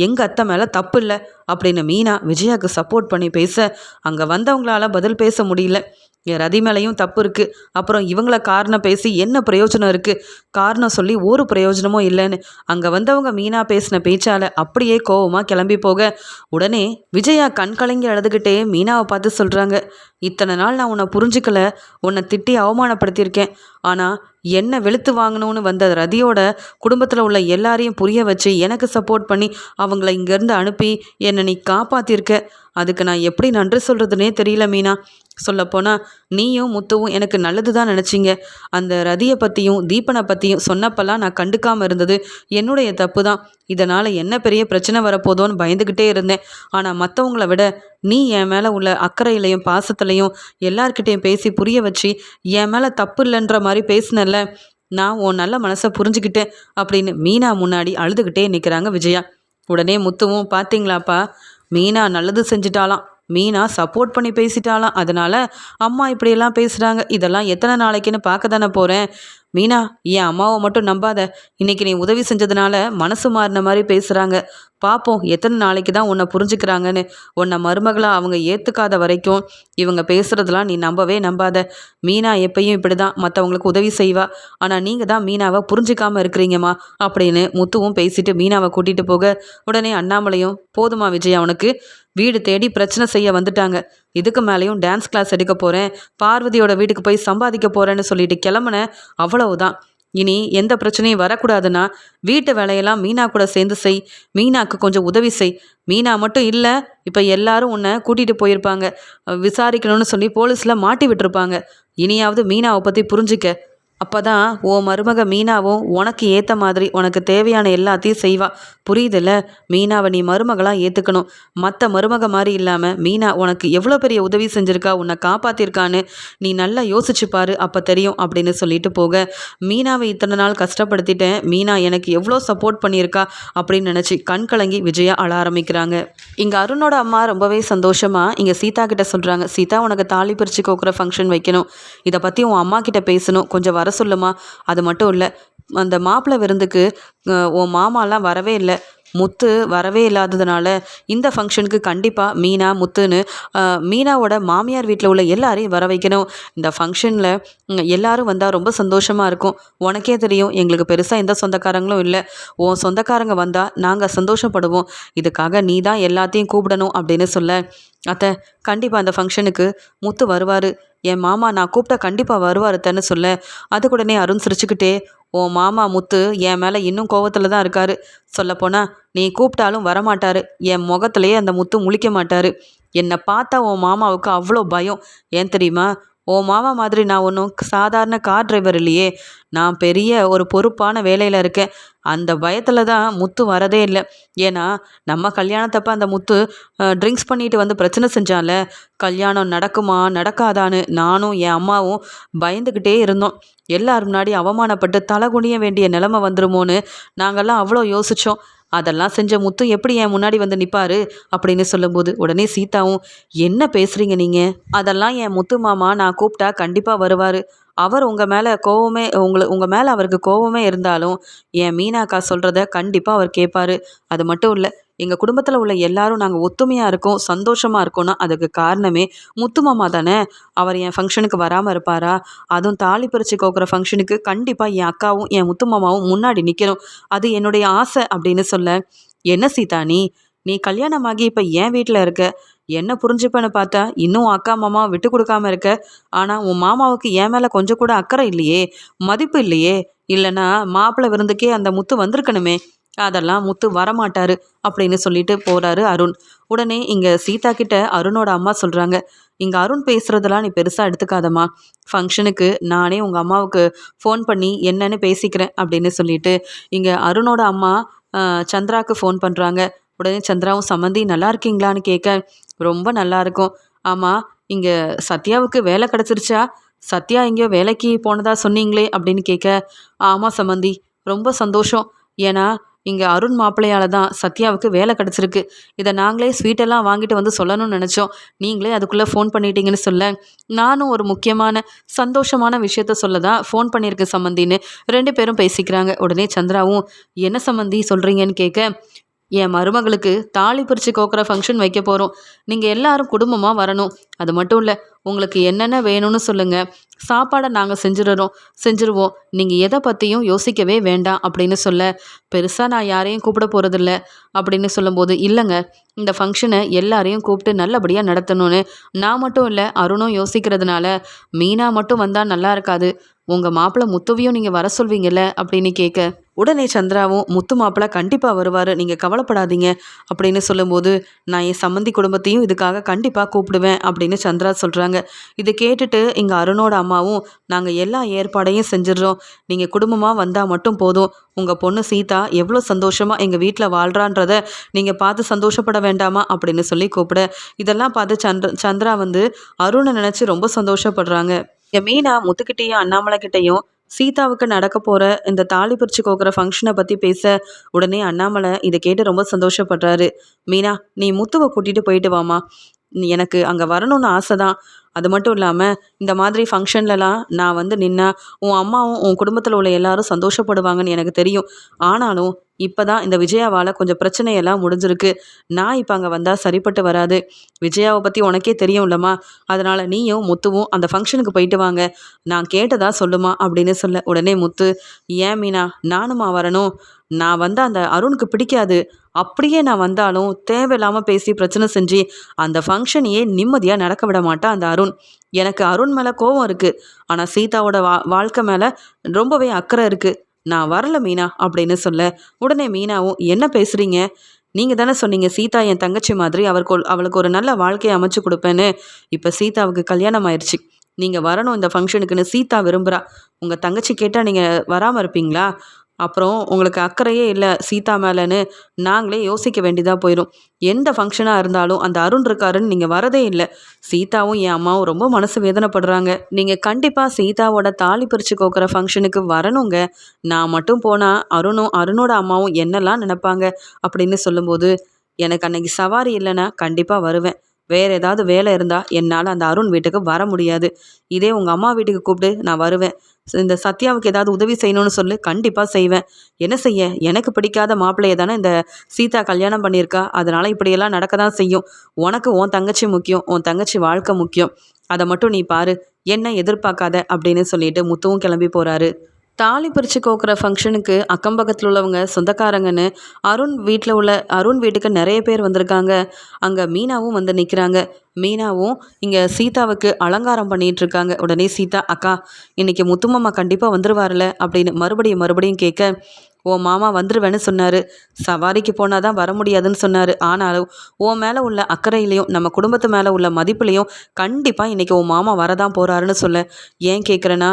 எங்கள் அத்தை மேலே தப்பு இல்லை அப்படின்னு மீனா விஜயாவுக்கு சப்போர்ட் பண்ணி பேச, அங்கே வந்தவங்களால பதில் பேச முடியல. என் ரதி மேலேயும் தப்பு இருக்குது. அப்புறம் இவங்கள காரணம் பேசி என்ன பிரயோஜனம் இருக்குது? காரணம் சொல்லி ஒரு பிரயோஜனமும் இல்லைன்னு அங்கே வந்தவங்க மீனா பேசின பேச்சால் அப்படியே கோவமாக கிளம்பி போக உடனே விஜயா கண் கலங்கி அழுதுகிட்டே மீனாவை பார்த்து சொல்கிறாங்க, இத்தனை நாள் நான் உன்னை புரிஞ்சுக்கல, உன்னை திட்டி அவமானப்படுத்தியிருக்கேன். ஆனால் என்ன வெளுத்து வாங்கணும்னு வந்த ரதியோட குடும்பத்தில் உள்ள எல்லாரையும் புரிய வச்சு எனக்கு சப்போர்ட் பண்ணி அவங்கள இங்கேருந்து அனுப்பி என்னை நீ காப்பாற்றிருக்க. அதுக்கு நான் எப்படி நன்றி சொல்கிறதுனே தெரியல மீனா. சொல்லப்போனால் நீயும் முத்துவும் எனக்கு நல்லது தான் நினச்சிங்க. அந்த ரதியை பற்றியும் தீபனை பற்றியும் சொன்னப்பெல்லாம் நான் கண்டுக்காமல் இருந்தது என்னுடைய தப்பு தான். இதனால் என்ன பெரிய பிரச்சனை வரப்போதோன்னு பயந்துக்கிட்டே இருந்தேன். ஆனால் மற்றவங்கள விட நீ என் மேலே உள்ள அக்கறையிலையும் பாசத்துலையும் எல்லார்கிட்டையும் பேசி புரிய வச்சு என் மேலே தப்பு இல்லைன்ற மாதிரி பேசினல்ல, நான் உன் நல்ல மனசை புரிஞ்சுக்கிட்டேன் அப்படின்னு மீனா முன்னாடி அழுதுகிட்டே நிற்கிறாங்க விஜயா. உடனே முத்துவும், பார்த்தீங்களாப்பா, மீனா நல்லது செஞ்சிட்டாலாம், மீனா சப்போர்ட் பண்ணி பேசிட்டாலாம், அதனால் அம்மா இப்படியெல்லாம் பேசுகிறாங்க. இதெல்லாம் எத்தனை நாளைக்குன்னு பார்க்க தானே போகிறேன். மீனா, என் அம்மாவை மட்டும் நம்பாத. இன்னைக்கு நீ உதவி செஞ்சதுனால மனசு மாறின மாதிரி பேசுகிறாங்க. பார்ப்போம் எத்தனை நாளைக்கு தான் உன்னை புரிஞ்சுக்கிறாங்கன்னு. உன்னை மருமகளாக அவங்க ஏற்றுக்காத வரைக்கும் இவங்க பேசுகிறதெல்லாம் நீ நம்பவே நம்பாத. மீனா எப்பயும் இப்படி தான் மற்றவங்களுக்கு உதவி செய்வா. ஆனால் நீங்கள் தான் மீனாவை புரிஞ்சிக்காமல் இருக்கிறீங்கம்மா அப்படின்னு முத்துவும் பேசிட்டு மீனாவை கூட்டிகிட்டு போக உடனே அண்ணாமலையும், போதுமா விஜய், அவனுக்கு வீடு தேடி பிரச்சனை செய்ய வந்துட்டாங்க. இதுக்கு மேலேயும் டான்ஸ் கிளாஸ் எடுக்க போகிறேன், பார்வதியோட வீட்டுக்கு போய் சம்பாதிக்க போகிறேன்னு சொல்லிட்டு கிளம்புனேன். அவ்வளவுதான். இனி எந்த பிரச்சனையும் வரக்கூடாதுன்னா வீட்டு வேலையெல்லாம் மீனா கூட சேர்ந்து செய். மீனாக்கு கொஞ்சம் உதவி செய். மீனா மட்டும் இல்லை, இப்போ எல்லாரும் உன்னை கூட்டிகிட்டு போயிருப்பாங்க, விசாரிக்கணும்னு சொல்லி போலீஸில் மாட்டி விட்டுருப்பாங்க. இனியாவது மீனாவை பற்றி புரிஞ்சுக்க. அப்போ தான் உன் மருமக மீனாவும் உனக்கு ஏற்ற மாதிரி உனக்கு தேவையான எல்லாத்தையும் செய்வா. புரியுதில்ல? மீனாவை நீ மருமகளாக ஏற்றுக்கணும். மற்ற மருமக மாதிரி இல்லாமல் மீனா உனக்கு எவ்வளோ பெரிய உதவி செஞ்சுருக்கா, உன்னை காப்பாற்றிருக்கான்னு நீ நல்லா யோசிச்சு பாரு, அப்போ தெரியும் அப்படின்னு சொல்லிட்டு போக, மீனாவை இத்தனை நாள் கஷ்டப்படுத்திட்டேன், மீனா எனக்கு எவ்வளோ சப்போர்ட் பண்ணியிருக்கா அப்படின்னு நினச்சி கண் கலங்கி விஜயா அழ ஆரம்பிக்கிறாங்க. இங்கே அருணோட அம்மா ரொம்பவே சந்தோஷமாக இங்கே சீதா கிட்ட சொல்கிறாங்க, சீதா, உனக்கு தாலி பிரித்து கோக்குற ஃபங்க்ஷன் வைக்கணும், இதை பற்றி உன் அம்மா கிட்ட பேசணும், கொஞ்சம் வர சொல்லுமா. அது மட்டும் இல்லை, அந்த மாப்பிள்ளை விருந்துக்கு உன் மாமாலாம் வரவே இல்லை, முத்து வரவே இல்லாததுனால இந்த ஃபங்க்ஷனுக்கு கண்டிப்பாக மீனா முத்துன்னு மீனாவோட மாமியார் வீட்டில் உள்ள எல்லாரையும் வர வைக்கணும். இந்த ஃபங்க்ஷனில் எல்லாரும் வந்தால் ரொம்ப சந்தோஷமாக இருக்கும். உனக்கே தெரியும், எங்களுக்கு பெருசாக எந்த சொந்தக்காரங்களும் இல்லை. உன் சொந்தக்காரங்க வந்தால் நாங்கள் சந்தோஷப்படுவோம். இதுக்காக நீ தான் எல்லாத்தையும் கூப்பிடணும் அப்படின்னு சொல்ல, அத்தை, கண்டிப்பாக அந்த ஃபங்க்ஷனுக்கு முத்து வருவார், என் மாமா நான் கூப்பிட்டா கண்டிப்பாக வருவார் அத்தைன்னு சொல்ல, அதுக்குடனே அருண் சிரிச்சுக்கிட்டே, உன் மாமா முத்து என் மேலே இன்னும் கோவத்தில் தான் இருக்காரு. சொல்லப்போனால் நீ கூப்பிட்டாலும் வரமாட்டார், என் முகத்திலேயே அந்த முத்து முழிக்க மாட்டார். என்னை பார்த்தா உன் மாமாவுக்கு அவ்வளோ பயம். ஏன் தெரியுமா? உன் மாமா மாதிரி நான் ஒன்றும் சாதாரண கார் டிரைவர் இல்லையே, நான் பெரிய ஒரு பொறுப்பான வேலையில் இருக்கேன். அந்த பயத்தில் தான் முத்து வரதே இல்லை. ஏன்னா நம்ம கல்யாணத்தப்போ அந்த முத்து ட்ரிங்க்ஸ் பண்ணிட்டு வந்து பிரச்சனை செஞ்சான்ல, கல்யாணம் நடக்குமா நடக்காதான்னு நானும் என் அம்மாவும் பயந்துக்கிட்டே இருந்தோம். எல்லாரும் முன்னாடி அவமானப்பட்டு தலை குனிய வேண்டிய நிலைமை வந்துருமோன்னு நாங்கள்லாம் அவ்வளோ யோசித்தோம். அதெல்லாம் செஞ்ச முத்து எப்படி என் முன்னாடி வந்து நிற்பாரு அப்படின்னு சொல்லும்போது உடனே சீதாவும், என்ன பேசுகிறீங்க நீங்கள்? அதெல்லாம் என் முத்து மாமா நான் கூப்பிட்டா கண்டிப்பாக வருவார். அவர் உங்கள் மேலே கோவமே உங்கள் மேலே அவருக்கு கோவமே இருந்தாலும் என் மீனாக்கா சொல்கிறத கண்டிப்பாக அவர் கேட்பார். அது மட்டும் இல்லை, எங்கள் குடும்பத்தில் உள்ள எல்லாரும் நாங்கள் ஒத்துமையாக இருக்கோம், சந்தோஷமாக இருக்கோன்னா அதுக்கு காரணமே முத்து மாமா தானே. அவர் என் ஃபங்க்ஷனுக்கு வராமல் இருப்பாரா? அதுவும் தாலி பிரித்து கோக்குற ஃபங்க்ஷனுக்கு கண்டிப்பாக என் அக்காவும் என் முத்து மாமாவும் முன்னாடி நிற்கணும், அது என்னுடைய ஆசை அப்படின்னு சொல்ல, என்ன சீதா நீ கல்யாணமாகி இப்போ என் வீட்டில் இருக்க, என்ன புரிஞ்சுப்பேன்னு பார்த்தா இன்னும் அக்கா மாமா விட்டு கொடுக்காம இருக்க. ஆனால் உன் மாமாவுக்கு என் மேலே கொஞ்சம் கூட அக்கறை இல்லையே, மதிப்பு இல்லையே. இல்லைன்னா மாப்பிள்ளை விருந்துக்கே அந்த முத்து வந்திருக்கணுமே. அதெல்லாம் முத்து வரமாட்டாரு அப்படின்னு சொல்லிட்டு போகிறாரு அருண். உடனே இங்கே சீதா கிட்ட அருணோட அம்மா சொல்கிறாங்க, இங்கே அருண் பேசுகிறதெல்லாம் நீ பெருசாக எடுத்துக்காதம்மா, ஃபங்க்ஷனுக்கு நானே உங்கள் அம்மாவுக்கு ஃபோன் பண்ணி என்னன்னு பேசிக்கிறேன் அப்படின்னு சொல்லிட்டு இங்கே அருணோட அம்மா சந்திராவுக்கு ஃபோன் பண்ணுறாங்க. உடனே சந்திராவும், சம்மந்தி நல்லா இருக்கீங்களான்னு கேட்க, ரொம்ப நல்லா இருக்கும். ஆமாம், இங்கே சத்யாவுக்கு வேலை கிடச்சிருச்சா? சத்யா எங்கேயோ வேலைக்கு போனதா சொன்னீங்களே அப்படின்னு கேட்க, ஆமாம் சம்மந்தி, ரொம்ப சந்தோஷம். ஏன்னா இங்கே அருண் மாப்பிள்ளையால் தான் சத்யாவுக்கு வேலை கிடச்சிருக்கு. இதை நாங்களே ஸ்வீட்டெல்லாம் வாங்கிட்டு வந்து சொல்லணும்னு நினச்சோம், நீங்களே அதுக்குள்ளே ஃபோன் பண்ணிட்டீங்கன்னு சொல்ல, நானும் ஒரு முக்கியமான சந்தோஷமான விஷயத்த சொல்ல தான் ஃபோன் பண்ணியிருக்கேன் சம்மந்தின்னு ரெண்டு பேரும் பேசிக்கிறாங்க. உடனே சந்திராவும், என்ன சம்மந்தி சொல்கிறீங்கன்னு கேட்க, என் மருமகளுக்கு தாலி பிரித்து கோக்குற ஃபங்க்ஷன் வைக்க போகிறோம். நீங்கள் எல்லாரும் குடும்பமாக வரணும். அது மட்டும் இல்லை, உங்களுக்கு என்னென்ன வேணும்னு சொல்லுங்கள். சாப்பாடை நாங்கள் செஞ்சுருவோம். நீங்கள் எதை பற்றியும் யோசிக்கவே வேண்டாம் அப்படின்னு சொல்ல, பெருசாக நான் யாரையும் கூப்பிட போகிறதில்ல அப்படின்னு சொல்லும்போது, இல்லைங்க, இந்த ஃபங்க்ஷனை எல்லாரையும் கூப்பிட்டு நல்லபடியாக நடத்தணும்னு நான் மட்டும் இல்லை அருணும் யோசிக்கிறதுனால மீனா மட்டும் வந்தால் நல்லா இருக்காது. உங்கள் மாப்பிள்ளை முத்துவையும் நீங்கள் வர சொல்வீங்கல்ல அப்படின்னு கேட்க, உடனே சந்திராவும் முத்து மாப்பிள்ளை கண்டிப்பாக வருவார், நீங்கள் கவலைப்படாதீங்க அப்படின்னு சொல்லும்போது, நான் என் சம்மந்தி குடும்பத்தையும் இதுக்காக கண்டிப்பாக கூப்பிடுவேன் அப்படின்னு சந்திரா சொல்கிறாங்க. இதை கேட்டுட்டு இங்கே அருணோட அம்மாவும், நாங்கள் எல்லா ஏற்பாடையும் செஞ்சிடுறோம், நீங்கள் குடும்பமாக வந்தால் மட்டும் போதும். உங்கள் பொண்ணு சீதா எவ்வளோ சந்தோஷமாக எங்கள் வீட்டில் வாழ்கிறான்றத நீங்கள் பார்த்து சந்தோஷப்பட வேண்டாமா அப்படின்னு சொல்லி கூப்பிட, இதெல்லாம் பார்த்து சந்திரா வந்து அருணை நினச்சி ரொம்ப சந்தோஷப்படுறாங்க. மீனா முத்துக்கிட்டேயும் அண்ணாமலை கிட்டேயும் சீதாவுக்கு நடக்க போகிற இந்த தாலி பிரித்து கோக்குற ஃபங்க்ஷனை பற்றி பேச, உடனே அண்ணாமலை இதை கேட்டு ரொம்ப சந்தோஷப்படுறாரு. மீனா, நீ முத்துவை கூட்டிகிட்டு போயிட்டு வாமா, எனக்கு அங்கே வரணும்னு ஆசை தான். அது மட்டும் இல்லாமல் இந்த மாதிரி ஃபங்க்ஷன்லலாம் நான் வந்து நின்னா உன் அம்மாவும் உன் குடும்பத்தில் உள்ள எல்லாரும் சந்தோஷப்படுவாங்கன்னு எனக்கு தெரியும். ஆனாலும் இப்போ தான் இந்த விஜயாவால் கொஞ்சம் பிரச்சனையெல்லாம் முடிஞ்சிருக்கு. நான் இப்போ அங்கே வந்தால் சரிப்பட்டு வராது. விஜயாவை பற்றி உனக்கே தெரியும்லம்மா, அதனால் நீயும் முத்துவும் அந்த ஃபங்க்ஷனுக்கு போயிட்டு வாங்க. நான் கேட்டதா சொல்லுமா அப்படின்னு சொல்ல, உடனே முத்து, ஏன் மீனா நானுமா வரணும்? நான் வந்து அந்த அருணுக்கு பிடிக்காது. அப்படியே நான் வந்தாலும் தேவையில்லாமல் பேசி பிரச்சனை செஞ்சு அந்த ஃபங்க்ஷனையே நிம்மதியாக நடக்க விட மாட்டான் அந்த அருண். எனக்கு அருண் மேலே கோபம் இருக்குது, ஆனால் சீதாவோட வாழ்க்கை மேலே ரொம்பவே அக்கறை இருக்குது. நான் வரல மீனா அப்படின்னு சொல்ல, உடனே மீனாவும், என்ன பேசுகிறீங்க? நீங்கள் தானே சொன்னீங்க சீதா என் தங்கச்சி மாதிரி, அவளுக்கு ஒரு நல்ல வாழ்க்கையை அமைச்சு கொடுப்பேன்னு. இப்போ சீதாவுக்கு கல்யாணம் ஆயிடுச்சு, நீங்கள் வரணும் இந்த ஃபங்க்ஷனுக்குன்னு சீதா விரும்புகிறா. உங்கள் தங்கச்சி கேட்டால் நீங்கள் வராமல் இருப்பீங்களா? அப்புறம் உங்களுக்கு அக்கறையே இல்லை சீதா மேலேன்னு நாங்களே யோசிக்க வேண்டியதாக போயிடும். எந்த ஃபங்க்ஷனாக இருந்தாலும் அந்த அருண் இருக்காருன்னு நீங்கள் வரதே இல்லை. சீதாவும் என் அம்மாவும் ரொம்ப மனசு வேதனைப்படுறாங்க. நீங்கள் கண்டிப்பாக சீதாவோட தாலி பிரித்து கோக்குற ஃபங்க்ஷனுக்கு வரணுங்க. நான் மட்டும் போனால் அருணோட அம்மாவும் என்னெல்லாம் நினைப்பாங்க அப்படின்னு சொல்லும்போது, எனக்கு அன்னைக்கு சவாரி இல்லைன்னா கண்டிப்பாக வருவேன். வேறு ஏதாவது வேலை இருந்தால் என்னால் அந்த அருண் வீட்டுக்கு வர முடியாது. இதே உங்கள் அம்மா வீட்டுக்கு கூப்பிட்டு நான் வருவேன். இந்த சத்யாவுக்கு ஏதாவது உதவி செய்யணும்னு சொல்லு, கண்டிப்பாக செய்வேன். என்ன செய்ய, எனக்கு பிடிக்காத மாப்பிள்ளையை தானே இந்த சீதா கல்யாணம் பண்ணியிருக்கா. அதனால் இப்படியெல்லாம் நடக்க தான் செய்யும். உனக்கு உன் தங்கச்சி முக்கியம், உன் தங்கச்சி வாழ்க்கை முக்கியம். அதை மட்டும் நீ பாரு, என்ன எதிர்பார்க்காத அப்படின்னு சொல்லிட்டு முத்துவும் கிளம்பி போகிறாரு. தாலி பிரித்து கோக்குற ஃபங்க்ஷனுக்கு அக்கம் பக்கத்தில் உள்ளவங்க சொந்தக்காரங்கன்னு அருண் வீட்டுக்கு நிறைய பேர் வந்திருக்காங்க. அங்கே மீனாவும் வந்து நிற்கிறாங்க. மீனாவும் இங்கே சீதாவுக்கு அலங்காரம் பண்ணிகிட்ருக்காங்க. உடனே சீதா, அக்கா இன்றைக்கி முத்துமாமா கண்டிப்பாக வந்துடுவார்ல அப்படின்னு மறுபடியும் கேட்க, உன் மாமா வந்துடுவேன்னு சொன்னார், சவாரிக்கு போனால் தான் வர முடியாதுன்னு சொன்னார். ஆனாலும் உன் மேலே உள்ள அக்கறையிலையும் நம்ம குடும்பத்து மேலே உள்ள மதிப்புலையும் கண்டிப்பாக இன்றைக்கி உன் மாமா வரதான் போகிறாருன்னு சொல்ல, ஏன் கேட்குறேன்னா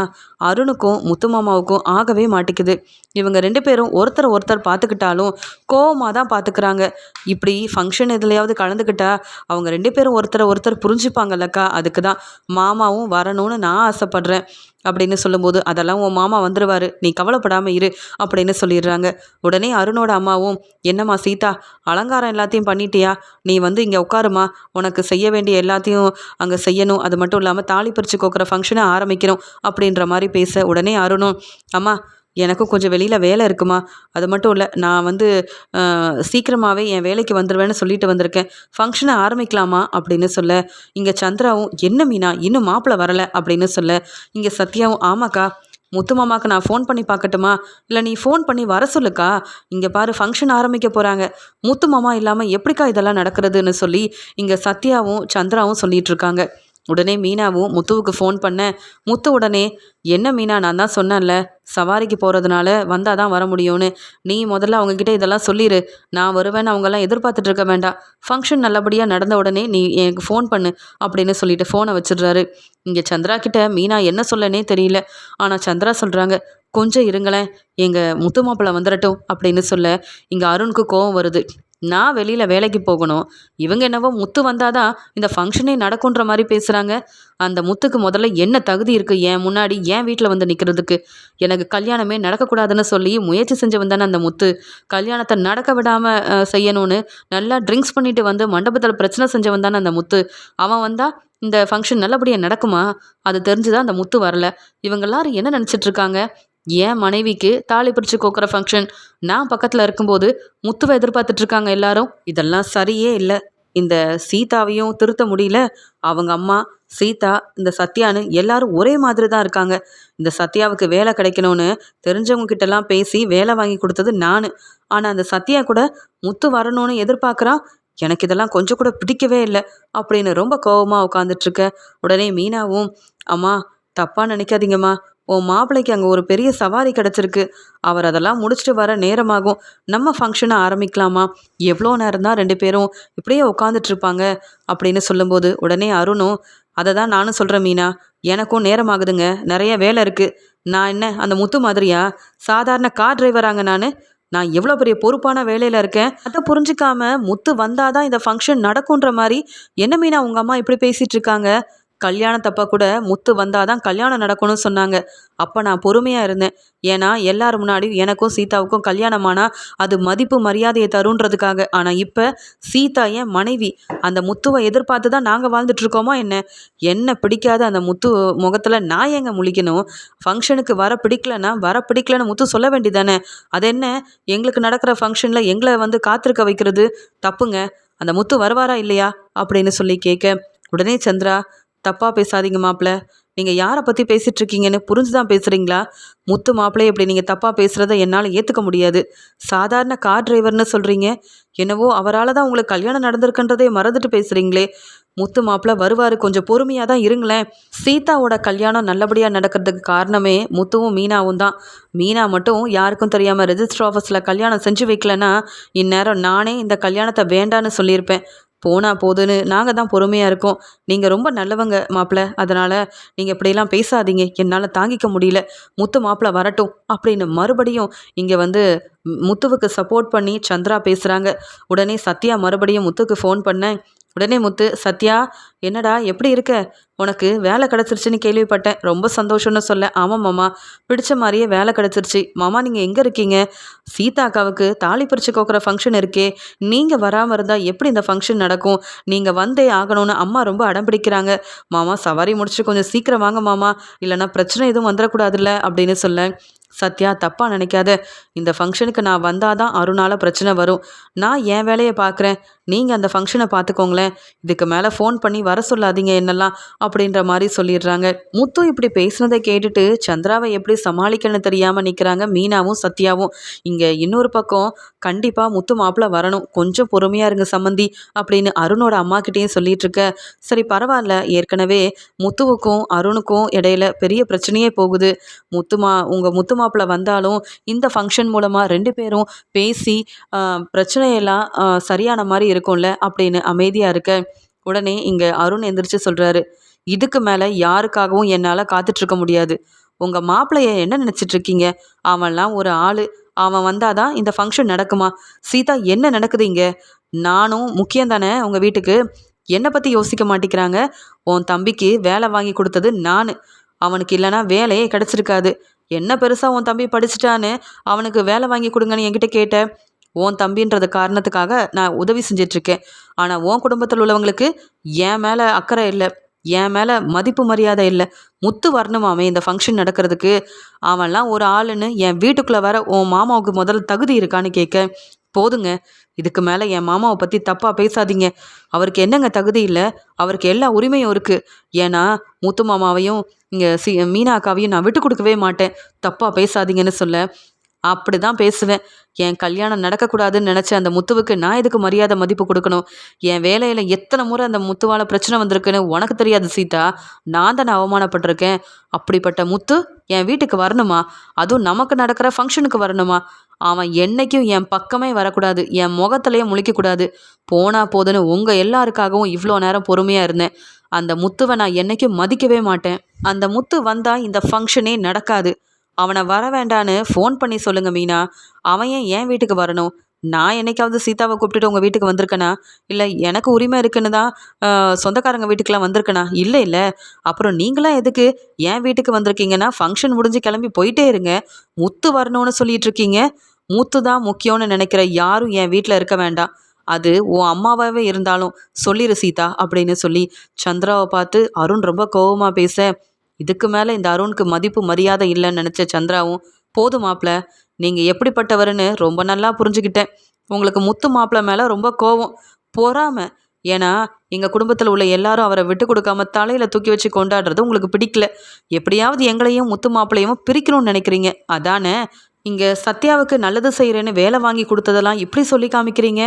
அருணுக்கும் முத்து மாமாவுக்கும் ஆகவே மாட்டேங்குது. இவங்க 2 பேரும் ஒருத்தர் பார்த்துக்கிட்டாலும் கோவமாக தான் பார்த்துக்கிறாங்க. இப்படி ஃபங்க்ஷன் எதுலையாவது கலந்துக்கிட்டா அவங்க 2 பேரும் ஒருத்தர் புரிஞ்சுப்பாங்கல்லக்கா, அதுக்கு தான் மாமாவும் வரணும்னு நான் ஆசைப்பட்றேன் அப்படின்னு சொல்லும்போது, அதெல்லாம் உன் மாமா வந்துடுவார், நீ கவலைப்படாமல் இரு அப்படின்னு சொல்லிடுறாங்க. உடனே அருணோட அம்மாவும், என்னம்மா சீதா, அலங்காரம் எல்லாத்தையும் பண்ணிட்டியா? நீ வந்து இங்கே உட்காருமா, உனக்கு செய்ய வேண்டிய எல்லாத்தையும் அங்கே செய்யணும். அது மட்டும் இல்லாமல் தாலி பிரித்து கோக்குற ஃபங்க்ஷனை ஆரம்பிக்கிறோம் அப்படின்ற மாதிரி பேச, உடனே அருணும், அம்மா எனக்கும் கொஞ்சம் வெளியில் வேலை இருக்குமா, அது மட்டும் இல்லை நான் வந்து சீக்கிரமாகவே என் வேலைக்கு வந்துடுவேன்னு சொல்லிட்டு வந்திருக்கேன், ஃபங்க்ஷனை ஆரம்பிக்கலாமா அப்படின்னு சொல்ல, இங்கே சந்திராவும், என்ன மீனா இன்னும் மாப்பிள்ளை வரலை அப்படின்னு சொல்ல, இங்கே சத்யாவும், ஆமாக்கா முத்து மாமாவுக்கு நான் ஃபோன் பண்ணி பார்க்கட்டுமா, இல்லை நீ ஃபோன் பண்ணி வர சொல்லுக்கா, இங்கே பாரு ஃபங்க்ஷன் ஆரம்பிக்க போகிறாங்க, முத்து மாமா இல்லாமல் எப்படிக்கா இதெல்லாம் நடக்கிறதுன்னு சொல்லி இங்கே சத்யாவும் சந்திராவும் சொல்லிகிட்ருக்காங்க. உடனே மீனாவும் முத்துவுக்கு ஃபோன் பண்ண, முத்து உடனே, என்ன மீனா நான் தான் சொன்னேன்ல சவாரிக்கு போகிறதுனால வந்தால் தான் வர முடியும்னு, நீ முதல்ல அவங்கக்கிட்ட இதெல்லாம் சொல்லிடு, நான் வருவேன்னு அவங்கெல்லாம் எதிர்பார்த்துட்டு இருக்க வேண்டாம், ஃபங்க்ஷன் நல்லபடியாக நடந்த உடனே நீ எனக்கு ஃபோன் பண்ணு அப்படின்னு சொல்லிட்டு ஃபோனை வச்சிடுறாரு. இங்கே சந்திரா கிட்ட மீனா என்ன சொல்லனே தெரியல. ஆனால் சந்திரா சொல்கிறாங்க, கொஞ்சம் இருங்களேன், எங்கள் முத்து மாப்பிள்ளை வந்துடட்டும் அப்படின்னு சொல்ல, இங்கே அருணுக்கு கோவம் வருது. நான் வெளியில் வேலைக்கு போகணும், இவங்க என்னவோ முத்து வந்தாதான் இந்த ஃபங்க்ஷனே நடக்குன்ற மாதிரி பேசுகிறாங்க. அந்த முத்துக்கு முதல்ல என்ன தகுதி இருக்குது என் முன்னாடி என் வீட்டில் வந்து நிற்கிறதுக்கு? எனக்கு கல்யாணமே நடக்கக்கூடாதுன்னு சொல்லி முயற்சி செஞ்சவன் தானே அந்த முத்து. கல்யாணத்தை நடக்க விடாமல் செய்யணும்னு நல்லா ட்ரிங்க்ஸ் பண்ணிட்டு வந்து மண்டபத்தில் பிரச்சனை செஞ்சவன் தானே அந்த முத்து. அவன் வந்தால் இந்த ஃபங்க்ஷன் நல்லபடியாக நடக்குமா? அது தெரிஞ்சுதான் அந்த முத்து வரல. இவங்க எல்லாரும் என்ன நினச்சிட்ருக்காங்க? என் மனைவிக்கு தாலி பிரித்து கோக்குற ஃபங்க்ஷன், நான் பக்கத்தில் இருக்கும்போது முத்துவை எதிர்பார்த்துட்டு இருக்காங்க எல்லாரும். இதெல்லாம் சரியே இல்லை. இந்த சீதாவையும் திருத்த முடியல. அவங்க அம்மா, சீதா, இந்த சத்யான்னு எல்லாரும் ஒரே மாதிரி தான் இருக்காங்க. இந்த சத்யாவுக்கு வேலை கிடைக்கணும்னு தெரிஞ்சவங்க கிட்டலாம் பேசி வேலை வாங்கி கொடுத்தது நான். ஆனால் அந்த சத்யா கூட முத்து வரணும்னு எதிர்பார்க்குறான். எனக்கு இதெல்லாம் கொஞ்சம் கூட பிடிக்கவே இல்லை அப்படின்னு ரொம்ப கோபமாக உட்காந்துட்ருக்க. உடனே மீனாவும், அம்மா தப்பாக நினைக்காதீங்கம்மா, உன் மாப்பிள்ளைக்கு அங்கே ஒரு பெரிய சவாரி கிடச்சிருக்கு. அவர் அதெல்லாம் முடிச்சுட்டு வர நேரமாகும். நம்ம ஃபங்க்ஷனை ஆரம்பிக்கலாமா? எவ்வளோ நேரம் தான் 2 பேரும் இப்படியே உட்காந்துட்ருப்பாங்க அப்படின்னு சொல்லும்போது உடனே அருணும், அதை தான் நானும் சொல்கிறேன் மீனா, எனக்கும் நேரம் ஆகுதுங்க, நிறைய வேலை இருக்குது. நான் என்ன அந்த முத்து மாதிரியா? சாதாரண கார் டிரைவராங்க நான் எவ்வளோ பெரிய பொறுப்பான வேலையில் இருக்கேன். அதை புரிஞ்சுக்காம முத்து வந்தாதான் இந்த ஃபங்க்ஷன் நடக்குன்ற மாதிரி என்ன மீனா உங்கள் அம்மா இப்படி பேசிகிட்டு இருக்காங்க? கல்யாணத்தப்ப கூட முத்து வந்தாதான் கல்யாணம் நடக்கணும்னு சொன்னாங்க. அப்போ நான் பொறுமையாக இருந்தேன். ஏன்னா எல்லார் முன்னாடியும் எனக்கும் சீதாவுக்கும் கல்யாணமானா அது மதிப்பு மரியாதையை தருன்றதுக்காக. ஆனால் இப்போ சீதா என் மனைவி. அந்த முத்துவை எதிர்பார்த்து தான் நாங்கள் வாழ்ந்துட்டுருக்கோமா என்ன? என்ன பிடிக்காத அந்த முத்து முகத்தில் நான் ஏங்க முழிக்கணும்? ஃபங்க்ஷனுக்கு வர பிடிக்கலன்னு முத்து சொல்ல வேண்டியதானே? அது என்ன, எங்களுக்கு நடக்கிற ஃபங்க்ஷனில் எங்களை வந்து காத்திருக்க வைக்கிறது தப்புங்க. அந்த முத்து வருவாரா இல்லையா அப்படின்னு சொல்லி கேட்க, உடனே சந்திரா, தப்பாக பேசாதீங்க மாப்பிள்ள, நீங்கள் யாரை பற்றி பேசிகிட்டு இருக்கீங்கன்னு புரிஞ்சு தான் பேசுகிறீங்களா? முத்து மாப்பிள்ளை இப்படி நீங்கள் தப்பாக பேசுகிறத என்னால் ஏற்றுக்க முடியாது. சாதாரண கார் டிரைவர்னு சொல்கிறீங்க, என்னவோ அவரால் தான் உங்களுக்கு கல்யாணம் நடந்திருக்குன்றதே மறந்துட்டு பேசுகிறீங்களே. முத்து மாப்பிள்ளை வருவார், கொஞ்சம் பொறுமையாக தான் இருங்களேன். சீதாவோட கல்யாணம் நல்லபடியாக நடக்கிறதுக்கு காரணமே முத்துவும் மீனாவும் தான். மீனா மட்டும் யாருக்கும் தெரியாமல் ரெஜிஸ்டர் ஆஃபீஸில் கல்யாணம் செஞ்சு வைக்கலன்னா இந்நேரம் நானே இந்த கல்யாணத்தை வேண்டான்னு சொல்லியிருப்பேன். போனா போதுன்னு நாங்கள் தான் பொறுமையாக இருக்கோம். நீங்கள் ரொம்ப நல்லவங்க மாப்பிள்ளை, அதனால் நீங்கள் இப்படியெல்லாம் பேசாதீங்க, என்னால் தாங்கிக்க முடியல. முத்து மாப்பிள்ளை வரட்டும் அப்படின்னு மறுபடியும் இங்கே வந்து முத்துவுக்கு சப்போர்ட் பண்ணி சந்திரா பேசுகிறாங்க. உடனே சத்யா மறுபடியும் முத்துக்கு ஃபோன் பண்ணேன். உடனே முத்து, சத்யா என்னடா எப்படி இருக்க? உனக்கு வேலை கிடச்சிருச்சுன்னு கேள்விப்பட்டேன், ரொம்ப சந்தோஷம்னு சொல்ல. ஆமாம் மாமா, பிடிச்ச மாதிரியே வேலை கிடச்சிருச்சு. மாமா நீங்கள் எங்கே இருக்கீங்க? சீதா அக்காவுக்கு தாலி பிரித்து கோக்குற ஃபங்க்ஷன் இருக்கே, நீங்கள் வராமல் இருந்தால் எப்படி இந்த ஃபங்க்ஷன் நடக்கும்? நீங்கள் வந்தே ஆகணும்னு அம்மா ரொம்ப அடம் பிடிக்கிறாங்க. மாமா சவாரி முடிச்சுட்டு கொஞ்சம் சீக்கிரம் வாங்க மாமா, இல்லைன்னா பிரச்சனை எதுவும் வந்துடக்கூடாதுல்ல அப்படின்னு சொல்ல, சத்யா தப்பாக நினைக்காத, இந்த ஃபங்க்ஷனுக்கு நான் வந்தால் தான் அருணால் பிரச்சனை வரும். நான் என் வேலையை பார்க்குறேன், நீங்கள் அந்த ஃபங்க்ஷனை பார்த்துக்கோங்களேன். இதுக்கு மேலே ஃபோன் பண்ணி வர சொல்லாதீங்க என்னெல்லாம் அப்படின்ற மாதிரி சொல்லிடுறாங்க. முத்து இப்படி பேசுனதை கேட்டுட்டு சந்திராவை எப்படி சமாளிக்கணும்னு தெரியாமல் நிற்கிறாங்க மீனாவும் சத்யாவும். இங்கே இன்னொரு பக்கம் கண்டிப்பாக முத்து மாப்பிள்ளை வரணும், கொஞ்சம் பொறுமையாக இருங்க சம்மந்தி அப்படின்னு அருணோட அம்மாக்கிட்டேயும் சொல்லிட்டு இருக்க. சரி பரவாயில்ல, ஏற்கனவே முத்துவுக்கும் அருணுக்கும் இடையில பெரிய பிரச்சனையே போகுது. உங்கள் முத்து மாப்பிள்ளை வந்தாலும் இந்த ஃபங்க்ஷன் மூலமாக 2 பேரும் பேசி பிரச்சனையெல்லாம் சரியான மாதிரி இருக்கும்ல அப்படின்னு அமைதியாக இருக்க. உடனே இங்கே அருண் எந்திரிச்சு சொல்கிறாரு, இதுக்கு மேலே யாருக்காகவும் என்னால் காத்துட்ருக்க முடியாது. உங்கள் மாப்பிள்ளைய என்ன நினச்சிட்ருக்கீங்க? அவன்லாம் ஒரு ஆள், அவன் வந்தாதான் இந்த ஃபங்க்ஷன் நடக்குமா? சீதா என்ன நடக்குது இங்கே? நானும் முக்கியம் தானே உங்கள் வீட்டுக்கு? என்னை பற்றி யோசிக்க மாட்டேங்கிறாங்க. உன் தம்பிக்கு வேலை வாங்கி கொடுத்தது நான், அவனுக்கு இல்லைனா வேலையே கிடச்சிருக்காது. என்ன பெருசாக உன் தம்பி படிச்சிட்டான்னு அவனுக்கு வேலை வாங்கி கொடுங்கன்னு என்கிட்ட கேட்ட? உன் தம்பின்றது காரணத்துக்காக நான் உதவி செஞ்சிட்ருக்கேன். ஆனால் உன் குடும்பத்தில் உள்ளவங்களுக்கு என் மேலே அக்கறை இல்லை, என் மேலே மதிப்பு மரியாதை இல்லை. முத்து வரணுமாமே இந்த ஃபங்க்ஷன் நடக்கிறதுக்கு, அவன்லாம் ஒரு ஆளுன்னு என் வீட்டுக்குள்ளே வர உன் மாமாவுக்கு முதல்ல தகுதி இருக்கான்னு கேட்க, போதுங்க, இதுக்கு மேலே என் மாமாவை பற்றி தப்பாக பேசாதீங்க. அவருக்கு என்னங்க தகுதி இல்லை? அவருக்கு எல்லா உரிமையும் இருக்குது. ஏன்னா முத்து மாமாவையும் இங்கே மீனா அக்காவையும் நான் விட்டு கொடுக்கவே மாட்டேன். தப்பாக பேசாதீங்கன்னு சொல்ல, அப்படி தான் பேசுவேன். என் கல்யாணம் நடக்கக்கூடாதுன்னு நினச்ச அந்த முத்துவுக்கு நான் எதுக்கு மரியாதை மதிப்பு கொடுக்கணும்? என் வேலையில் எத்தனை முறை அந்த முத்துவால் பிரச்சனை வந்திருக்குன்னு உனக்கு தெரியாது சீதா. நான் தானே அவமானப்பட்டிருக்கேன். அப்படிப்பட்ட முத்து என் வீட்டுக்கு வரணுமா? அதுவும் நமக்கு நடக்கிற ஃபங்க்ஷனுக்கு வரணுமா? அவன் என்னைக்கும் என் பக்கமே வரக்கூடாது, என் முகத்திலேயே முழிக்கக்கூடாது. போனா போதுன்னு உங்கள் எல்லாருக்காகவும் இவ்வளோ நேரம் பொறுமையாக இருந்தேன். அந்த முத்துவை நான் என்றைக்கும் மதிக்கவே மாட்டேன். அந்த முத்து வந்தால் இந்த ஃபங்க்ஷனே நடக்காது. அவனை வர வேண்டான்னு ஃபோன் பண்ணி சொல்லுங்க மீனா. அவன் ஏன் வீட்டுக்கு வரணும்? நான் என்னைக்காவது சீதாவை கூப்பிட்டுட்டு உங்கள் வீட்டுக்கு வந்திருக்கேனா? இல்லை எனக்கு உரிமை இருக்குன்னு தான் சொந்தக்காரங்க வீட்டுக்கெலாம் வந்திருக்கேனா? இல்லை இல்லை. அப்புறம் நீங்களாம் எதுக்கு என் வீட்டுக்கு வந்திருக்கீங்கன்னா ஃபங்க்ஷன் முடிஞ்சு கிளம்பி போயிட்டே இருங்க. முத்து வரணும்னு சொல்லிட்டு இருக்கீங்க. முத்து தான் முக்கியம்னு நினைக்கிற யாரும் என் வீட்டில் இருக்க வேண்டாம். அது உன் அம்மாவாகவே இருந்தாலும் சொல்லிடு சீதா அப்படின்னு சொல்லி சந்திராவை பார்த்து அருண் ரொம்ப கோபமாக பேச, இதுக்கு மேலே இந்த அருணுக்கு மதிப்பு மரியாதை இல்லைன்னு நினச்ச சந்திராவும், போதும் மாப்பிள, நீங்கள் எப்படிப்பட்டவருன்னு ரொம்ப நல்லா புரிஞ்சுக்கிட்டேன். உங்களுக்கு முத்து மாப்பிள மேலே ரொம்ப கோவம், பொறாமை. ஏன்னா எங்கள் குடும்பத்தில் உள்ள எல்லாரும் அவரை விட்டு கொடுக்காம தலையில் தூக்கி வச்சு கொண்டாடுறது உங்களுக்கு பிடிக்கல. எப்படியாவது எங்களையும் முத்து மாப்பிளையும் பிரிக்கணும்னு நினைக்கிறீங்க, அதானே? இங்கே சத்யாவுக்கு நல்லது செய்கிறேன்னு வேலை வாங்கி கொடுத்ததெல்லாம் இப்படி சொல்லி காமிக்கிறீங்க.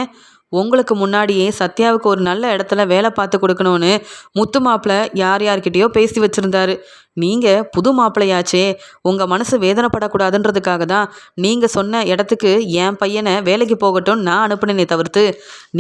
உங்களுக்கு முன்னாடியே சத்யாவுக்கு ஒரு நல்ல இடத்துல வேலை பார்த்து கொடுக்கணும்னு முத்து மாப்பிள்ளை யார்கிட்டயோ பேசி வச்சுருந்தாரு. நீங்கள் புது மாப்பிள்ளையாச்சே, உங்கள் மனசு வேதனைப்படக்கூடாதுன்றதுக்காக தான் நீங்கள் சொன்ன இடத்துக்கு என் பையனை வேலைக்கு போகட்டும்னு நான் அனுப்புனேனே தவிர்த்து,